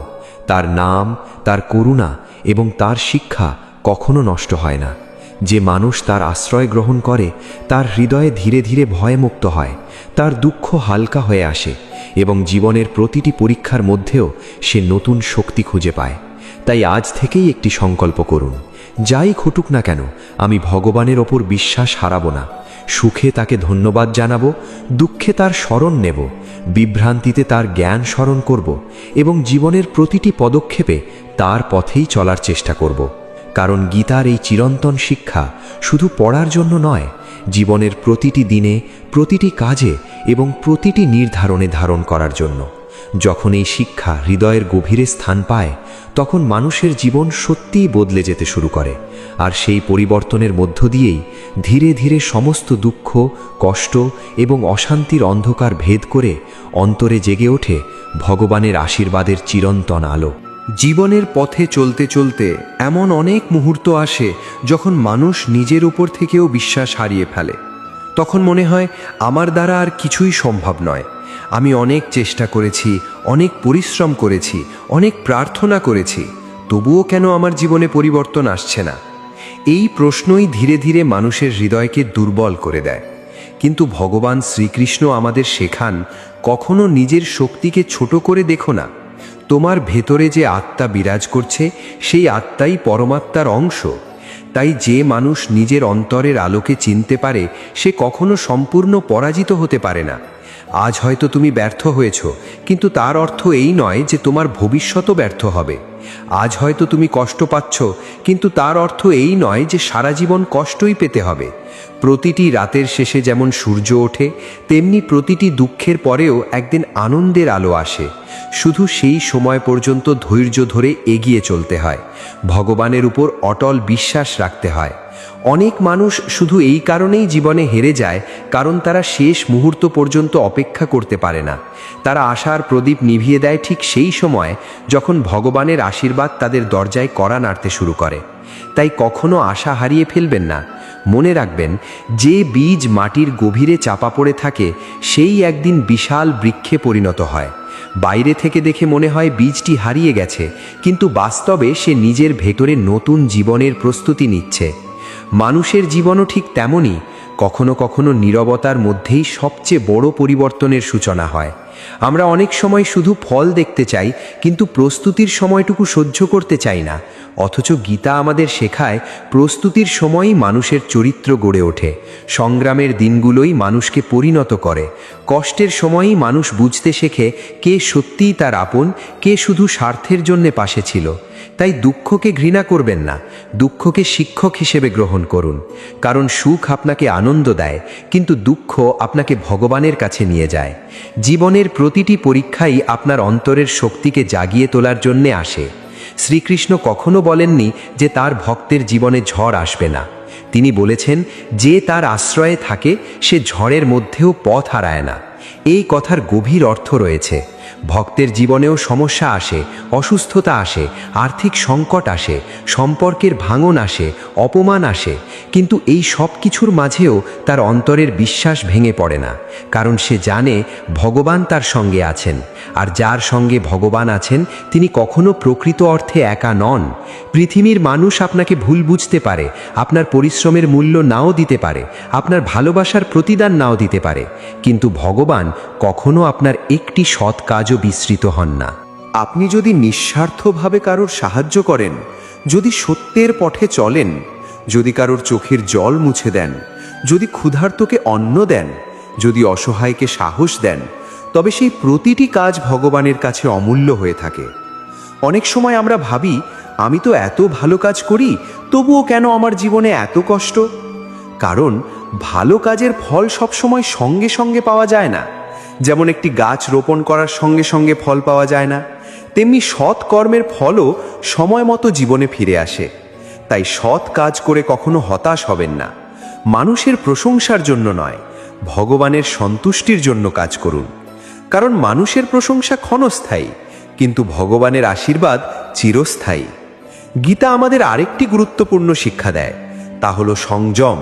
তার নাম, তার করুণা এবং তার শিক্ষা কখনো নষ্ট হয় না। যে মানুষ তার আশ্রয় গ্রহণ করে তার হৃদয়ে ধীরে ধীরে ভয়মুক্ত হয়, তার দুঃখ হালকা হয়ে আসে এবং জীবনের প্রতিটি পরীক্ষার মধ্যেও সে নতুন শক্তি খুঁজে পায়। তাই আজ থেকেই একটি সংকল্প করুন, যাই ঘটুক না কেন আমি ভগবানের ওপর বিশ্বাস হারাবো না। সুখে তাকে ধন্যবাদ জানাবো, দুঃখে তার স্মরণ নেব, বিভ্রান্তিতে তার জ্ঞান স্মরণ করব এবং জীবনের প্রতিটি পদক্ষেপে তার পথেই চলার চেষ্টা করব। কারণ গীতার এই চিরন্তন শিক্ষা শুধু পড়ার জন্য নয়, জীবনের প্রতিটি দিনে, প্রতিটি কাজে এবং প্রতিটি নির্ধারণে ধারণ করার জন্য। যখন এই শিক্ষা হৃদয়ের গভীরে স্থান পায় তখন মানুষের জীবন সত্যিই বদলে যেতে শুরু করে, আর সেই পরিবর্তনের মধ্য দিয়েই ধীরে ধীরে সমস্ত দুঃখ, কষ্ট এবং অশান্তির অন্ধকার ভেদ করে অন্তরে জেগে ওঠে ভগবানের আশীর্বাদের চিরন্তন আলো। জীবনের পথে চলতে চলতে এমন অনেক মুহূর্ত আসে যখন মানুষ নিজের উপর থেকেও বিশ্বাস হারিয়ে ফেলে। তখন মনে হয় আমার দ্বারা আর কিছুই সম্ভব নয়। আমি অনেক চেষ্টা করেছি, অনেক পরিশ্রম করেছি, অনেক প্রার্থনা করেছি, তবুও কেন আমার জীবনে পরিবর্তন আসছে না? এই প্রশ্নই ধীরে ধীরে মানুষের হৃদয়কে দুর্বল করে দেয়। কিন্তু ভগবান শ্রীকৃষ্ণ আমাদের শেখান, কখনো নিজের শক্তিকে ছোট করে দেখো না। তোমার ভেতরে যে আত্মা বিরাজ করছে সেই আত্মাই পরমাত্মার অংশ। তাই যে মানুষ নিজের অন্তরের আলোকে চিনতে পারে সে কখনো সম্পূর্ণ পরাজিত হতে পারে না। আজ হয়তো তুমি ব্যর্থ হয়েছ, কিন্তু তার অর্থ এই নয় যে তোমার ভবিষ্যতও ব্যর্থ হবে। আজ হয়তো তুমি কষ্ট পাচ্ছ, কিন্তু তার অর্থ এই নয় যে সারা জীবন কষ্টই পেতে হবে। প্রতিটি রাতের শেষে যেমন সূর্য ওঠে, তেমনি প্রতিটি দুঃখের পরেও একদিন আনন্দের আলো আসে। শুধু সেই সময় পর্যন্ত ধৈর্য ধরে এগিয়ে চলতে হয়, ভগবানের উপর অটল বিশ্বাস রাখতে হয়। অনেক মানুষ শুধু এই কারণেই জীবনে হেরে যায় কারণ তারা শেষ মুহূর্ত পর্যন্ত অপেক্ষা করতে পারে না। তারা আশার প্রদীপ নিভিয়ে দেয় ঠিক সেই সময় যখন ভগবানের আশীর্বাদ তাদের দরজায় কড়া নাড়তে শুরু করে। তাই কখনো আশা হারিয়ে ফেলবেন না। মনে রাখবেন, যে বীজ মাটির গভীরে চাপা পড়ে থাকে সেই একদিন বিশাল বৃক্ষে পরিণত হয়। বাইরে থেকে দেখে মনে হয় বীজটি হারিয়ে গেছে, কিন্তু বাস্তবে সে নিজের ভেতরে নতুন জীবনের প্রস্তুতি নিচ্ছে। মানুষের জীবনও ঠিক তেমনই। কখনো কখনো নীরবতার মধ্যেই সবচেয়ে বড় পরিবর্তনের সূচনা হয়। আমরা অনেক সময় শুধু ফল দেখতে চাই, কিন্তু প্রস্তুতির সময়টুকু সহ্য করতে চাই না। অথচ গীতা আমাদের শেখায় প্রস্তুতির সময়ই মানুষের চরিত্র গড়ে ওঠে। সংগ্রামের দিনগুলোই মানুষকে পরিণত করে। কষ্টের সময়ই মানুষ বুঝতে শেখে কে সত্যিই তার আপন, কে শুধু স্বার্থের জন্যে পাশে ছিল। তাই দুঃখকে ঘৃণা করবেন না, দুঃখকে শিক্ষক হিসেবে গ্রহণ করুন। কারণ সুখ আপনাকে আনন্দ দেয়, কিন্তু দুঃখ আপনাকে ভগবানের কাছে নিয়ে যায়। জীবনের প্রতিটি পরীক্ষাই আপনার অন্তরের শক্তিকে জাগিয়ে তোলার জন্যে আসে। শ্রীকৃষ্ণ কখনো বলেননি যে তার ভক্তের জীবনে ঝড় আসবে না। তিনি বলেছেন, যে তার আশ্রয়ে থাকে সে ঝড়ের মধ্যেও পথ হারায় না। এই কথার গভীর অর্থ রয়েছে। ভক্তের জীবনেও সমস্যা আসে, অসুস্থতা আসে, আর্থিক সংকট আসে, সম্পর্কের ভাঙন আসে, অপমান আসে, কিন্তু এই সব কিছুর মাঝেও তার অন্তরের বিশ্বাস ভেঙে পড়ে না। কারণ সে জানে ভগবান তার সঙ্গে আছেন, আর যার সঙ্গে ভগবান আছেন তিনি কখনো প্রকৃত অর্থে একা নন। পৃথিবীর মানুষ আপনাকে ভুল বুঝতে পারে, আপনার পরিশ্রমের মূল্য নাও দিতে পারে, আপনার ভালোবাসার প্রতিদান নাও দিতে পারে, কিন্তু ভগবান কখনো আপনার একটি সৎ কাজও বিস্মৃত হন না। আপনি যদি নিঃস্বার্থভাবে কারোর সাহায্য করেন, যদি সত্যের পথে চলেন, যদি কারোর চোখের জল মুছে দেন, যদি ক্ষুধার্তকে অন্ন দেন, যদি অসহায়কে সাহস দেন, তবে সেই প্রতিটি কাজ ভগবানের কাছে অমূল্য হয়ে থাকে। অনেক সময় আমরা ভাবি, আমি তো এত ভালো কাজ করি, তবুও কেন আমার জীবনে এত কষ্ট? কারণ ভালো কাজের ফল সবসময় সঙ্গে সঙ্গে পাওয়া যায় না। যেমন একটি গাছ রোপণ করার সঙ্গে সঙ্গে ফল পাওয়া যায় না, তেমনি সৎ কর্মের ফলও সময় মতো জীবনে ফিরে আসে। তাই সৎ কাজ করে কখনো হতাশ হবেন না। মানুষের প্রশংসার জন্য নয়, ভগবানের সন্তুষ্টির জন্য কাজ করুন। কারণ মানুষের প্রশংসা ক্ষণস্থায়ী, কিন্তু ভগবানের আশীর্বাদ চিরস্থায়ী। গীতা আমাদের আরেকটি গুরুত্বপূর্ণ শিক্ষা দেয়, তা হলো সংযম।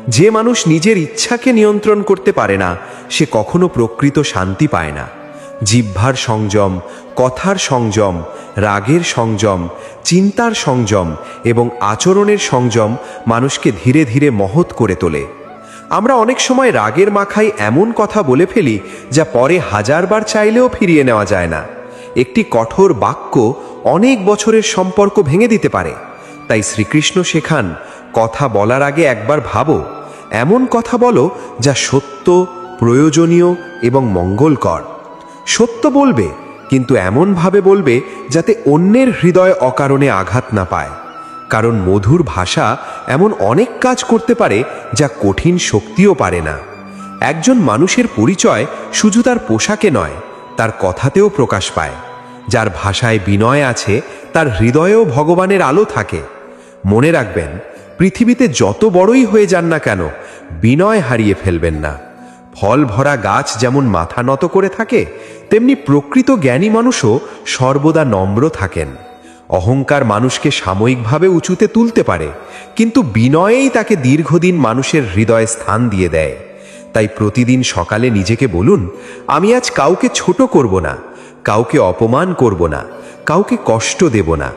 যে মানুষ নিজের ইচ্ছাকে নিয়ন্ত্রণ করতে পারে না, সে কখনো প্রকৃত শান্তি পায় না। জিহ্বার সংযম, কথার সংযম, রাগের সংযম, চিন্তার সংযম এবং আচরণের সংযম মানুষকে ধীরে ধীরে মহৎ করে তোলে। আমরা অনেক সময় রাগের মাখায় এমন কথা বলে ফেলি যা পরে হাজারবার চাইলেও ফিরিয়ে নেওয়া যায় না। একটি কঠোর বাক্য অনেক বছরের সম্পর্ক ভেঙে দিতে পারে। তাই শ্রীকৃষ্ণ শেখান, কথা বলার আগে একবার ভাবো, এমন কথা বলো যা সত্য, প্রয়োজনীয় এবং মঙ্গলকর। সত্য বলবে, কিন্তু এমনভাবে বলবে যাতে অন্যের হৃদয় অকারণে আঘাত না পায়। কারণ মধুর ভাষা এমন অনেক কাজ করতে পারে যা কঠিন শক্তিও পারে না। একজন মানুষের পরিচয় শুধু তার পোশাকে নয়, তার কথাতেও প্রকাশ পায়। যার ভাষায় বিনয় আছে, তার হৃদয়েও ভগবানের আলো থাকে। মনে রাখবেন, পৃথিবীতে যত বড়ই হয়ে যান না কেন, বিনয় হারিয়ে ফেলবেন না। ফল ভরা গাছ যেমন মাথা নত করে থাকে, তেমনি প্রকৃত জ্ঞানী মানুষও সর্বদা নম্র থাকেন। অহংকার মানুষকে সাময়িকভাবে উঁচুতে তুলতে পারে, কিন্তু বিনয়েই তাকে দীর্ঘদিন মানুষের হৃদয়ে স্থান দিয়ে দেয়। তাই প্রতিদিন সকালে নিজেকে বলুন, আমি আজ কাউকে ছোট করব না, কাউকে অপমান করব না, কাউকে কষ্ট দেব না।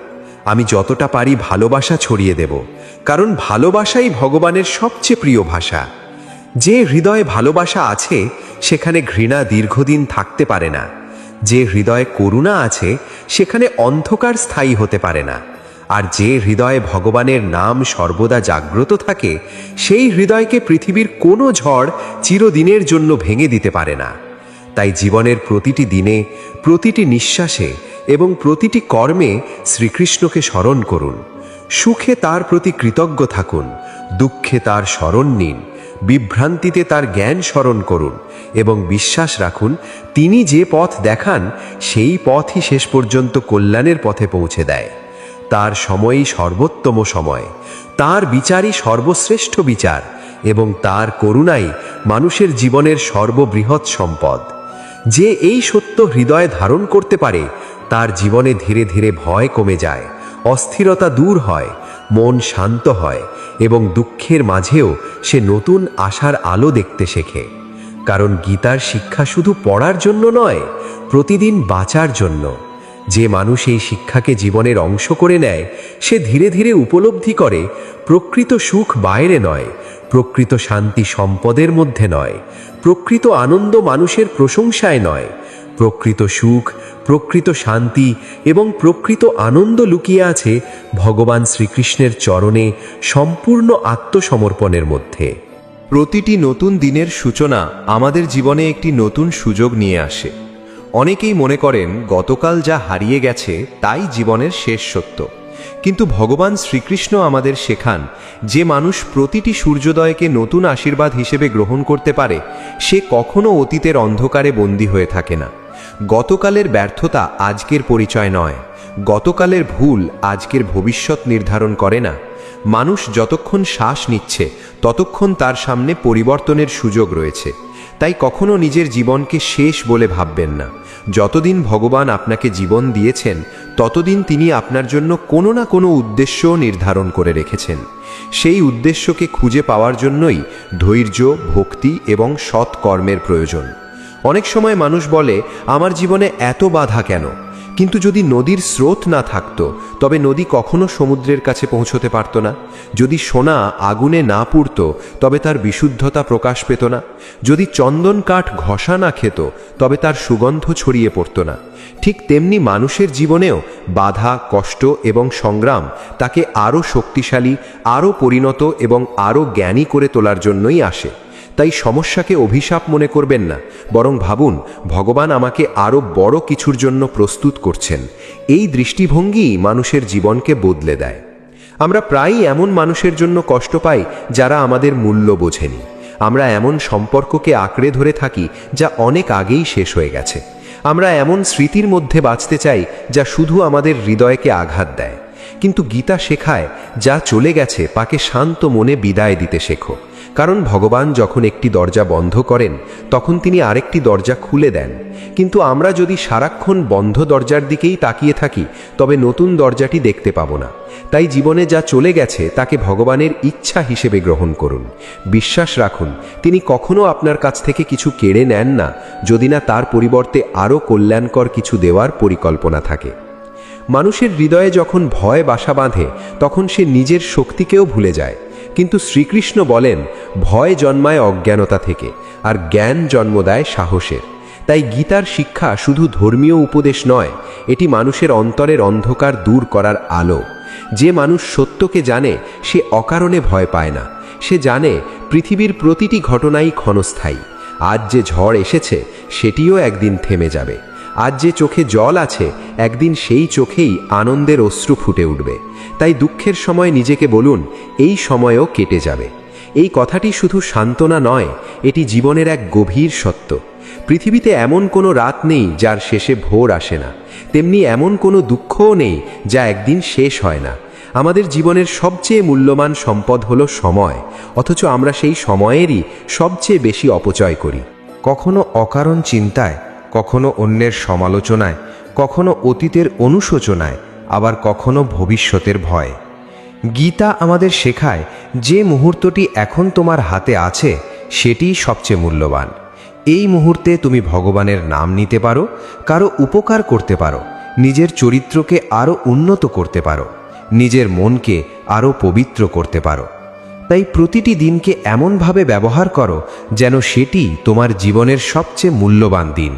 আমি যতটা পারি ভালোবাসা ছড়িয়ে দেব, কারণ ভালোবাসাই ভগবানের সবচেয়ে প্রিয় ভাষা। যে হৃদয়ে ভালোবাসা আছে, সেখানে ঘৃণা দীর্ঘদিন থাকতে পারে না। যে হৃদয়ে করুণা আছে, সেখানে অন্ধকার স্থায়ী হতে পারে না। আর যে হৃদয়ে ভগবানের নাম সর্বদা জাগ্রত থাকে, সেই হৃদয়কে পৃথিবীর কোনো ঝড় চিরদিনের জন্য ভেঙে দিতে পারে না। তাই জীবনের প্রতিটি দিনে, প্রতিটি নিঃশ্বাসে এবং প্রতিটি কর্মে শ্রীকৃষ্ণকে স্মরণ করুন। সুখে তার প্রতি কৃতজ্ঞ থাকুন, দুঃখে তার স্মরণ নিন, বিভ্রান্তিতে তার জ্ঞান স্মরণ করুন এবং বিশ্বাস রাখুন, তিনি যে পথ দেখান সেই পথই শেষ পর্যন্ত কল্যাণের পথে পৌঁছে দেয়। তার সময়ই সর্বোত্তম সময়, তার বিচারই সর্বশ্রেষ্ঠ বিচার এবং তার করুণাই মানুষের জীবনের সর্ববৃহৎ সম্পদ। যে এই সত্য হৃদয়ে ধারণ করতে পারে, তার জীবনে ধীরে ধীরে ভয় কমে যায়, অস্থিরতা দূর হয়, মন শান্ত হয় এবং দুঃখের মাঝেও সে নতুন আশার আলো দেখতে শেখে। কারণ গীতার শিক্ষা শুধু পড়ার জন্য নয়, প্রতিদিন বাঁচার জন্য। যে মানুষ এই শিক্ষাকে জীবনের অংশ করে নেয়, সে ধীরে ধীরে উপলব্ধি করে প্রকৃত সুখ বাইরে নয়, প্রকৃত শান্তি সম্পদের মধ্যে নয়, প্রকৃত আনন্দ মানুষের প্রশংসায় নয়। প্রকৃত সুখ, প্রকৃত শান্তি এবং প্রকৃত আনন্দ লুকিয়ে আছে ভগবান শ্রীকৃষ্ণের চরণে সম্পূর্ণ আত্মসমর্পণের মধ্যে। প্রতিটি নতুন দিনের সূচনা আমাদের জীবনে একটি নতুন সুযোগ নিয়ে আসে। অনেকেই মনে করেন গতকাল যা হারিয়ে গেছে তাই জীবনের শেষ সত্য, কিন্তু ভগবান শ্রীকৃষ্ণ আমাদের শেখান, যে মানুষ প্রতিটি সূর্যোদয়কে নতুন আশীর্বাদ হিসেবে গ্রহণ করতে পারে, সে কখনো অতীতের অন্ধকারে বন্দী হয়ে থাকে না। গতকালের ব্যর্থতা আজকের পরিচয় নয়, গতকালের ভুল আজকের ভবিষ্যৎ নির্ধারণ করে না। মানুষ যতক্ষণ শ্বাস নিচ্ছে, ততক্ষণ তার সামনে পরিবর্তনের সুযোগ রয়েছে। তাই কখনো নিজের জীবনকে শেষ বলে ভাববেন না। যতদিন ভগবান আপনাকে জীবন দিয়েছেন, ততদিন তিনি আপনার জন্য কোনো না কোনো উদ্দেশ্য নির্ধারণ করে রেখেছেন। সেই উদ্দেশ্যকে খুঁজে পাওয়ার জন্যই ধৈর্য, ভক্তি এবং সৎ কর্মের প্রয়োজন। অনেক সময় মানুষ বলে, আমার জীবনে এত বাধা কেন? কিন্তু যদি নদীর স্রোত না থাকতো, তবে নদী কখনো সমুদ্রের কাছে পৌঁছতে পারত না। যদি সোনা আগুনে না পুড়ত, তবে তার বিশুদ্ধতা প্রকাশ পেত না। যদি চন্দন কাঠ ঘষা না খেত, তবে তার সুগন্ধ ছড়িয়ে পড়ত না। ঠিক তেমনি মানুষের জীবনেও বাধা, কষ্ট এবং সংগ্রাম তাকে আরও শক্তিশালী, আরও পরিণত এবং আরও জ্ঞানী করে তোলার জন্যই আসে। তাই সমস্যাকে অভিশাপ মনে করবেন না, বরং ভাবুন, ভগবান আমাকে আরও বড় কিছুর জন্য প্রস্তুত করছেন। এই দৃষ্টিভঙ্গি মানুষের জীবনকে বদলে দেয়। আমরা প্রায়ই এমন মানুষের জন্য কষ্ট পাই যারা আমাদের মূল্য বোঝেনি। আমরা এমন সম্পর্ককে আঁকড়ে ধরে থাকি যা অনেক আগেই শেষ হয়ে গেছে। আমরা এমন স্মৃতির মধ্যে বাঁচতে চাই যা শুধু আমাদের হৃদয়কে আঘাত দেয়। কিন্তু গীতা শেখায়, যা চলে গেছে তাকে শান্ত মনে বিদায় দিতে শেখো। কারণ ভগবান যখন একটি দরজা বন্ধ করেন তখন তিনি আরেকটি দরজা খুলে দেন। কিন্তু আমরা যদি সারাক্ষণ বন্ধ দরজার দিকেই তাকিয়ে থাকি তবে নতুন দরজাটি দেখতে পাবো না। তাই জীবনে যা চলে গেছে তাকে ভগবানের ইচ্ছা হিসেবে গ্রহণ করুন। বিশ্বাস রাখুন, তিনি কখনো আপনার কাছ থেকে কিছু কেড়ে নেন না যদি না তার পরিবর্তে আরও কল্যাণকর কিছু দেওয়ার পরিকল্পনা থাকে। মানুষের হৃদয়ে যখন ভয় বাসা বাঁধে তখন সে নিজের শক্তিকেও ভুলে যায়। কিন্তু শ্রীকৃষ্ণ বলেন, ভয় জন্মায় অজ্ঞানতা থেকে, আর জ্ঞান জন্ম দেয় সাহসের। তাই গীতার শিক্ষা শুধু ধর্মীয় উপদেশ নয়, এটি মানুষের অন্তরের অন্ধকার দূর করার আলো। যে মানুষ সত্যকে জানে সে অকারণে ভয় পায় না। সে জানে পৃথিবীর প্রতিটি ঘটনাই ক্ষণস্থায়ী। আজ যে ঝড় এসেছে সেটিও একদিন থেমে যাবে। আজ যে চোখে জল আছে একদিন সেই চোখেই আনন্দের অশ্রু ফুটে উঠবে। তাই দুঃখের সময় নিজেকে বলুন, এই সময়ও কেটে যাবে। এই কথাটি শুধু সান্ত্বনা নয়, এটি জীবনের এক গভীর সত্য। পৃথিবীতে এমন কোনো রাত নেই যার শেষে ভোর আসে না, তেমনি এমন কোনো দুঃখও নেই যা একদিন শেষ হয় না। আমাদের জীবনের সবচেয়ে মূল্যবান সম্পদ হলো সময়, অথচ আমরা সেই সময়েরই সবচেয়ে বেশি অপচয় করি। কখনো অকারণ চিন্তায়, কখনো অন্যের সমালোচনায়, কখনো অতীতের অনুশোচনায়, আবার কখনো ভবিষ্যতের ভয়। গীতা আমাদের শেখায় যে মুহূর্তটি এখন তোমার হাতে আছে সেটিই সবচেয়ে মূল্যবান। এই মুহূর্তে তুমি ভগবানের নাম নিতে পারো, কারো উপকার করতে পারো, নিজের চরিত্রকে আরও উন্নত করতে পারো, নিজের মনকে আরও পবিত্র করতে পারো। তাই প্রতিটি দিনকে এমনভাবে ব্যবহার করো যেন সেটি তোমার জীবনের সবচেয়ে মূল্যবান দিন।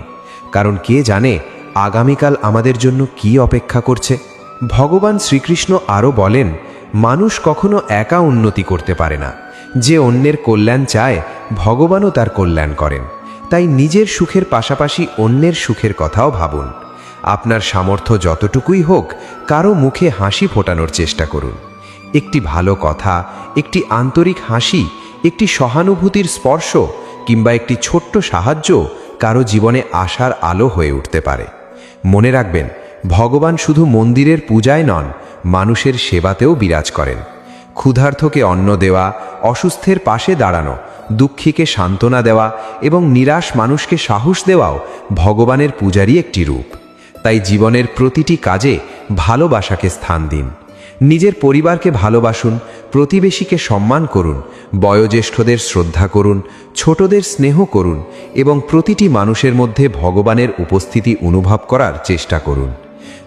কারণ কে জানে আগামীকাল আমাদের জন্য কি অপেক্ষা করছে। ভগবান শ্রীকৃষ্ণ আরও বলেন, মানুষ কখনো একা উন্নতি করতে পারে না। যে অন্যের কল্যাণ চায় ভগবানও তার কল্যাণ করেন। তাই নিজের সুখের পাশাপাশি অন্যের সুখের কথাও ভাবুন। আপনার সামর্থ্য যতটুকুই হোক কারো মুখে হাসি ফোটানোর চেষ্টা করুন। একটি ভালো কথা, একটি আন্তরিক হাসি, একটি সহানুভূতির স্পর্শ কিংবা একটি ছোট্ট সাহায্য কারো জীবনে আশার আলো হয়ে উঠতে পারে। মনে রাখবেন, ভগবান শুধু মন্দিরের পূজায় নন, মানুষের সেবাতেও বিরাজ করেন। ক্ষুধার্তকে অন্ন দেওয়া, অসুস্থের পাশে দাঁড়ানো, দুঃখীকে সান্ত্বনা দেওয়া এবং নিরাশ মানুষকে সাহস দেওয়াও ভগবানের পূজারই একটি রূপ। তাই জীবনের প্রতিটি কাজে ভালোবাসাকে স্থান দিন। নিজের পরিবারকে ভালোবাসুন, প্রতিবেশীকে সম্মান করুন, বয়োজ্যেষ্ঠদের শ্রদ্ধা করুন, ছোটদের স্নেহ করুন এবং প্রতিটি মানুষের মধ্যে ভগবানের উপস্থিতি অনুভব করার চেষ্টা করুন।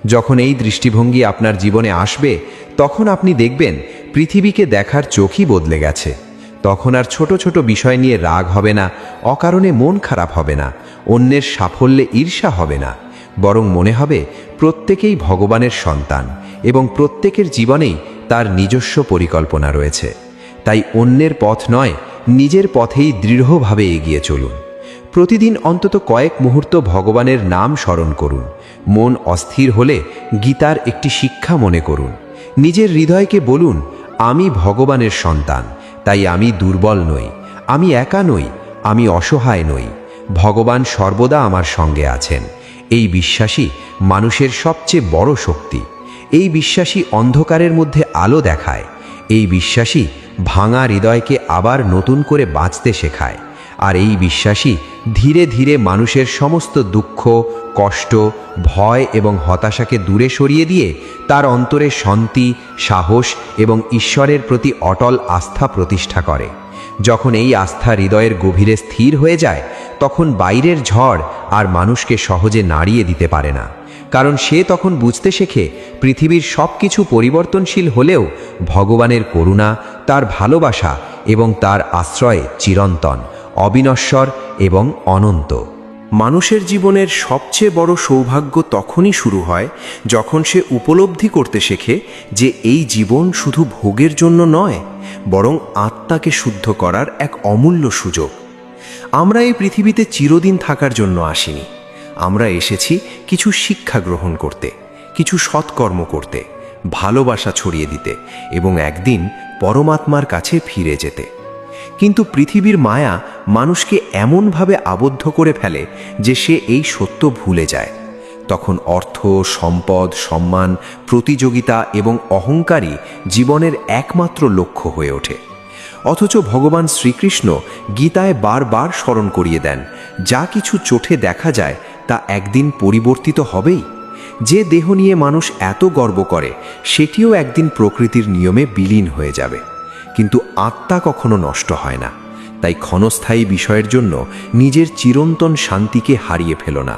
যখন এই দৃষ্টিভঙ্গি আপনার জীবনে আসবে তখন আপনি দেখবেন পৃথিবীকে দেখার চোখই বদলে গেছে। তখন আর ছোট ছোট বিষয় নিয়ে রাগ হবে না, অকারণে মন খারাপ হবে না, অন্যের সাফল্যে ঈর্ষা হবে না। বরং মনে হবে প্রত্যেকেই ভগবানের সন্তান এবং প্রত্যেকের জীবনেই তার নিজস্ব পরিকল্পনা রয়েছে। তাই অন্যের পথ নয়, নিজের পথেই দৃঢ়ভাবে এগিয়ে চলুন। প্রতিদিন অন্তত কয়েক মুহূর্ত ভগবানের নাম স্মরণ করুন। মন অস্থির হলে গীতার একটি শিক্ষা মনে করুন। নিজের হৃদয়কে বলুন, আমি ভগবানের সন্তান, তাই আমি দুর্বল নই, আমি একা নই, আমি অসহায় নই। ভগবান সর্বদা আমার সঙ্গে আছেন। এই বিশ্বাসই মানুষের সবচেয়ে বড় শক্তি। এই বিশ্বাসই অন্ধকারের মধ্যে আলো দেখায়। এই বিশ্বাসই ভাঙা হৃদয়কে আবার নতুন করে বাঁচতে শেখায়। আর এই বিশ্বাসই ধীরে ধীরে মানুষের সমস্ত দুঃখ, কষ্ট, ভয় এবং হতাশাকে দূরে সরিয়ে দিয়ে তার অন্তরে শান্তি, সাহস এবং ঈশ্বরের প্রতি অটল আস্থা প্রতিষ্ঠা করে। যখন এই আস্থা হৃদয়ের গভীরে স্থির হয়ে যায় তখন বাইরের ঝড় আর মানুষকে সহজে নাড়িয়ে দিতে পারে না। কারণ সে তখন বুঝতে শেখে পৃথিবীর সব কিছু পরিবর্তনশীল হলেও ভগবানের করুণা, তার ভালোবাসা এবং তার আশ্রয় চিরন্তন, অবিনশ্বর এবং অনন্ত। মানুষের জীবনের সবচেয়ে বড় সৌভাগ্য তখনই শুরু হয় যখন সে উপলব্ধি করতে শেখে যে এই জীবন শুধু ভোগের জন্য নয়, বরং আত্মাকে শুদ্ধ করার এক অমূল্য সুযোগ। আমরা এই পৃথিবীতে চিরদিন থাকার জন্য আসিনি। আমরা এসেছি কিছু শিক্ষা গ্রহণ করতে, কিছু সৎকর্ম করতে, ভালোবাসা ছড়িয়ে দিতে এবং একদিন পরমাত্মার কাছে ফিরে যেতে। কিন্তু পৃথিবীর মায়া মানুষকে এমনভাবে আবদ্ধ করে ফেলে যে সে এই সত্য ভুলে যায়। তখন অর্থ, সম্পদ, সম্মান, প্রতিযোগিতা এবং অহংকারই জীবনের একমাত্র লক্ষ্য হয়ে ওঠে। অথচ ভগবান শ্রীকৃষ্ণ গীতায় বারবার স্মরণ করিয়ে দেন, যা কিছু চোখে দেখা যায় তা একদিন পরিবর্তিত হবেই। যে দেহ নিয়ে মানুষ এত গর্ব করে সেটিও একদিন প্রকৃতির নিয়মে বিলীন হয়ে যাবে, কিন্তু আত্মা কখনো নষ্ট হয় না। তাই ক্ষণস্থায়ী বিষয়ের জন্য নিজের চিরন্তন শান্তিকে হারিয়ে ফেলো না,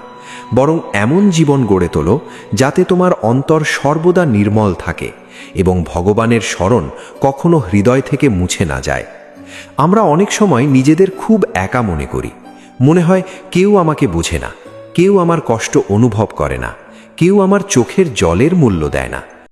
বরং এমন জীবন গড়ে তোলো যাতে তোমার অন্তর সর্বদা নির্মল থাকে এবং ভগবানের স্মরণ কখনো হৃদয় থেকে মুছে না যায়। আমরা অনেক সময় নিজেদের খুব একা মনে করি, মনে হয় কেউ আমাকে বোঝে না, কেউ আমার কষ্ট অনুভব করে না, কেউ আমার চোখের জলের মূল্য দেয় না।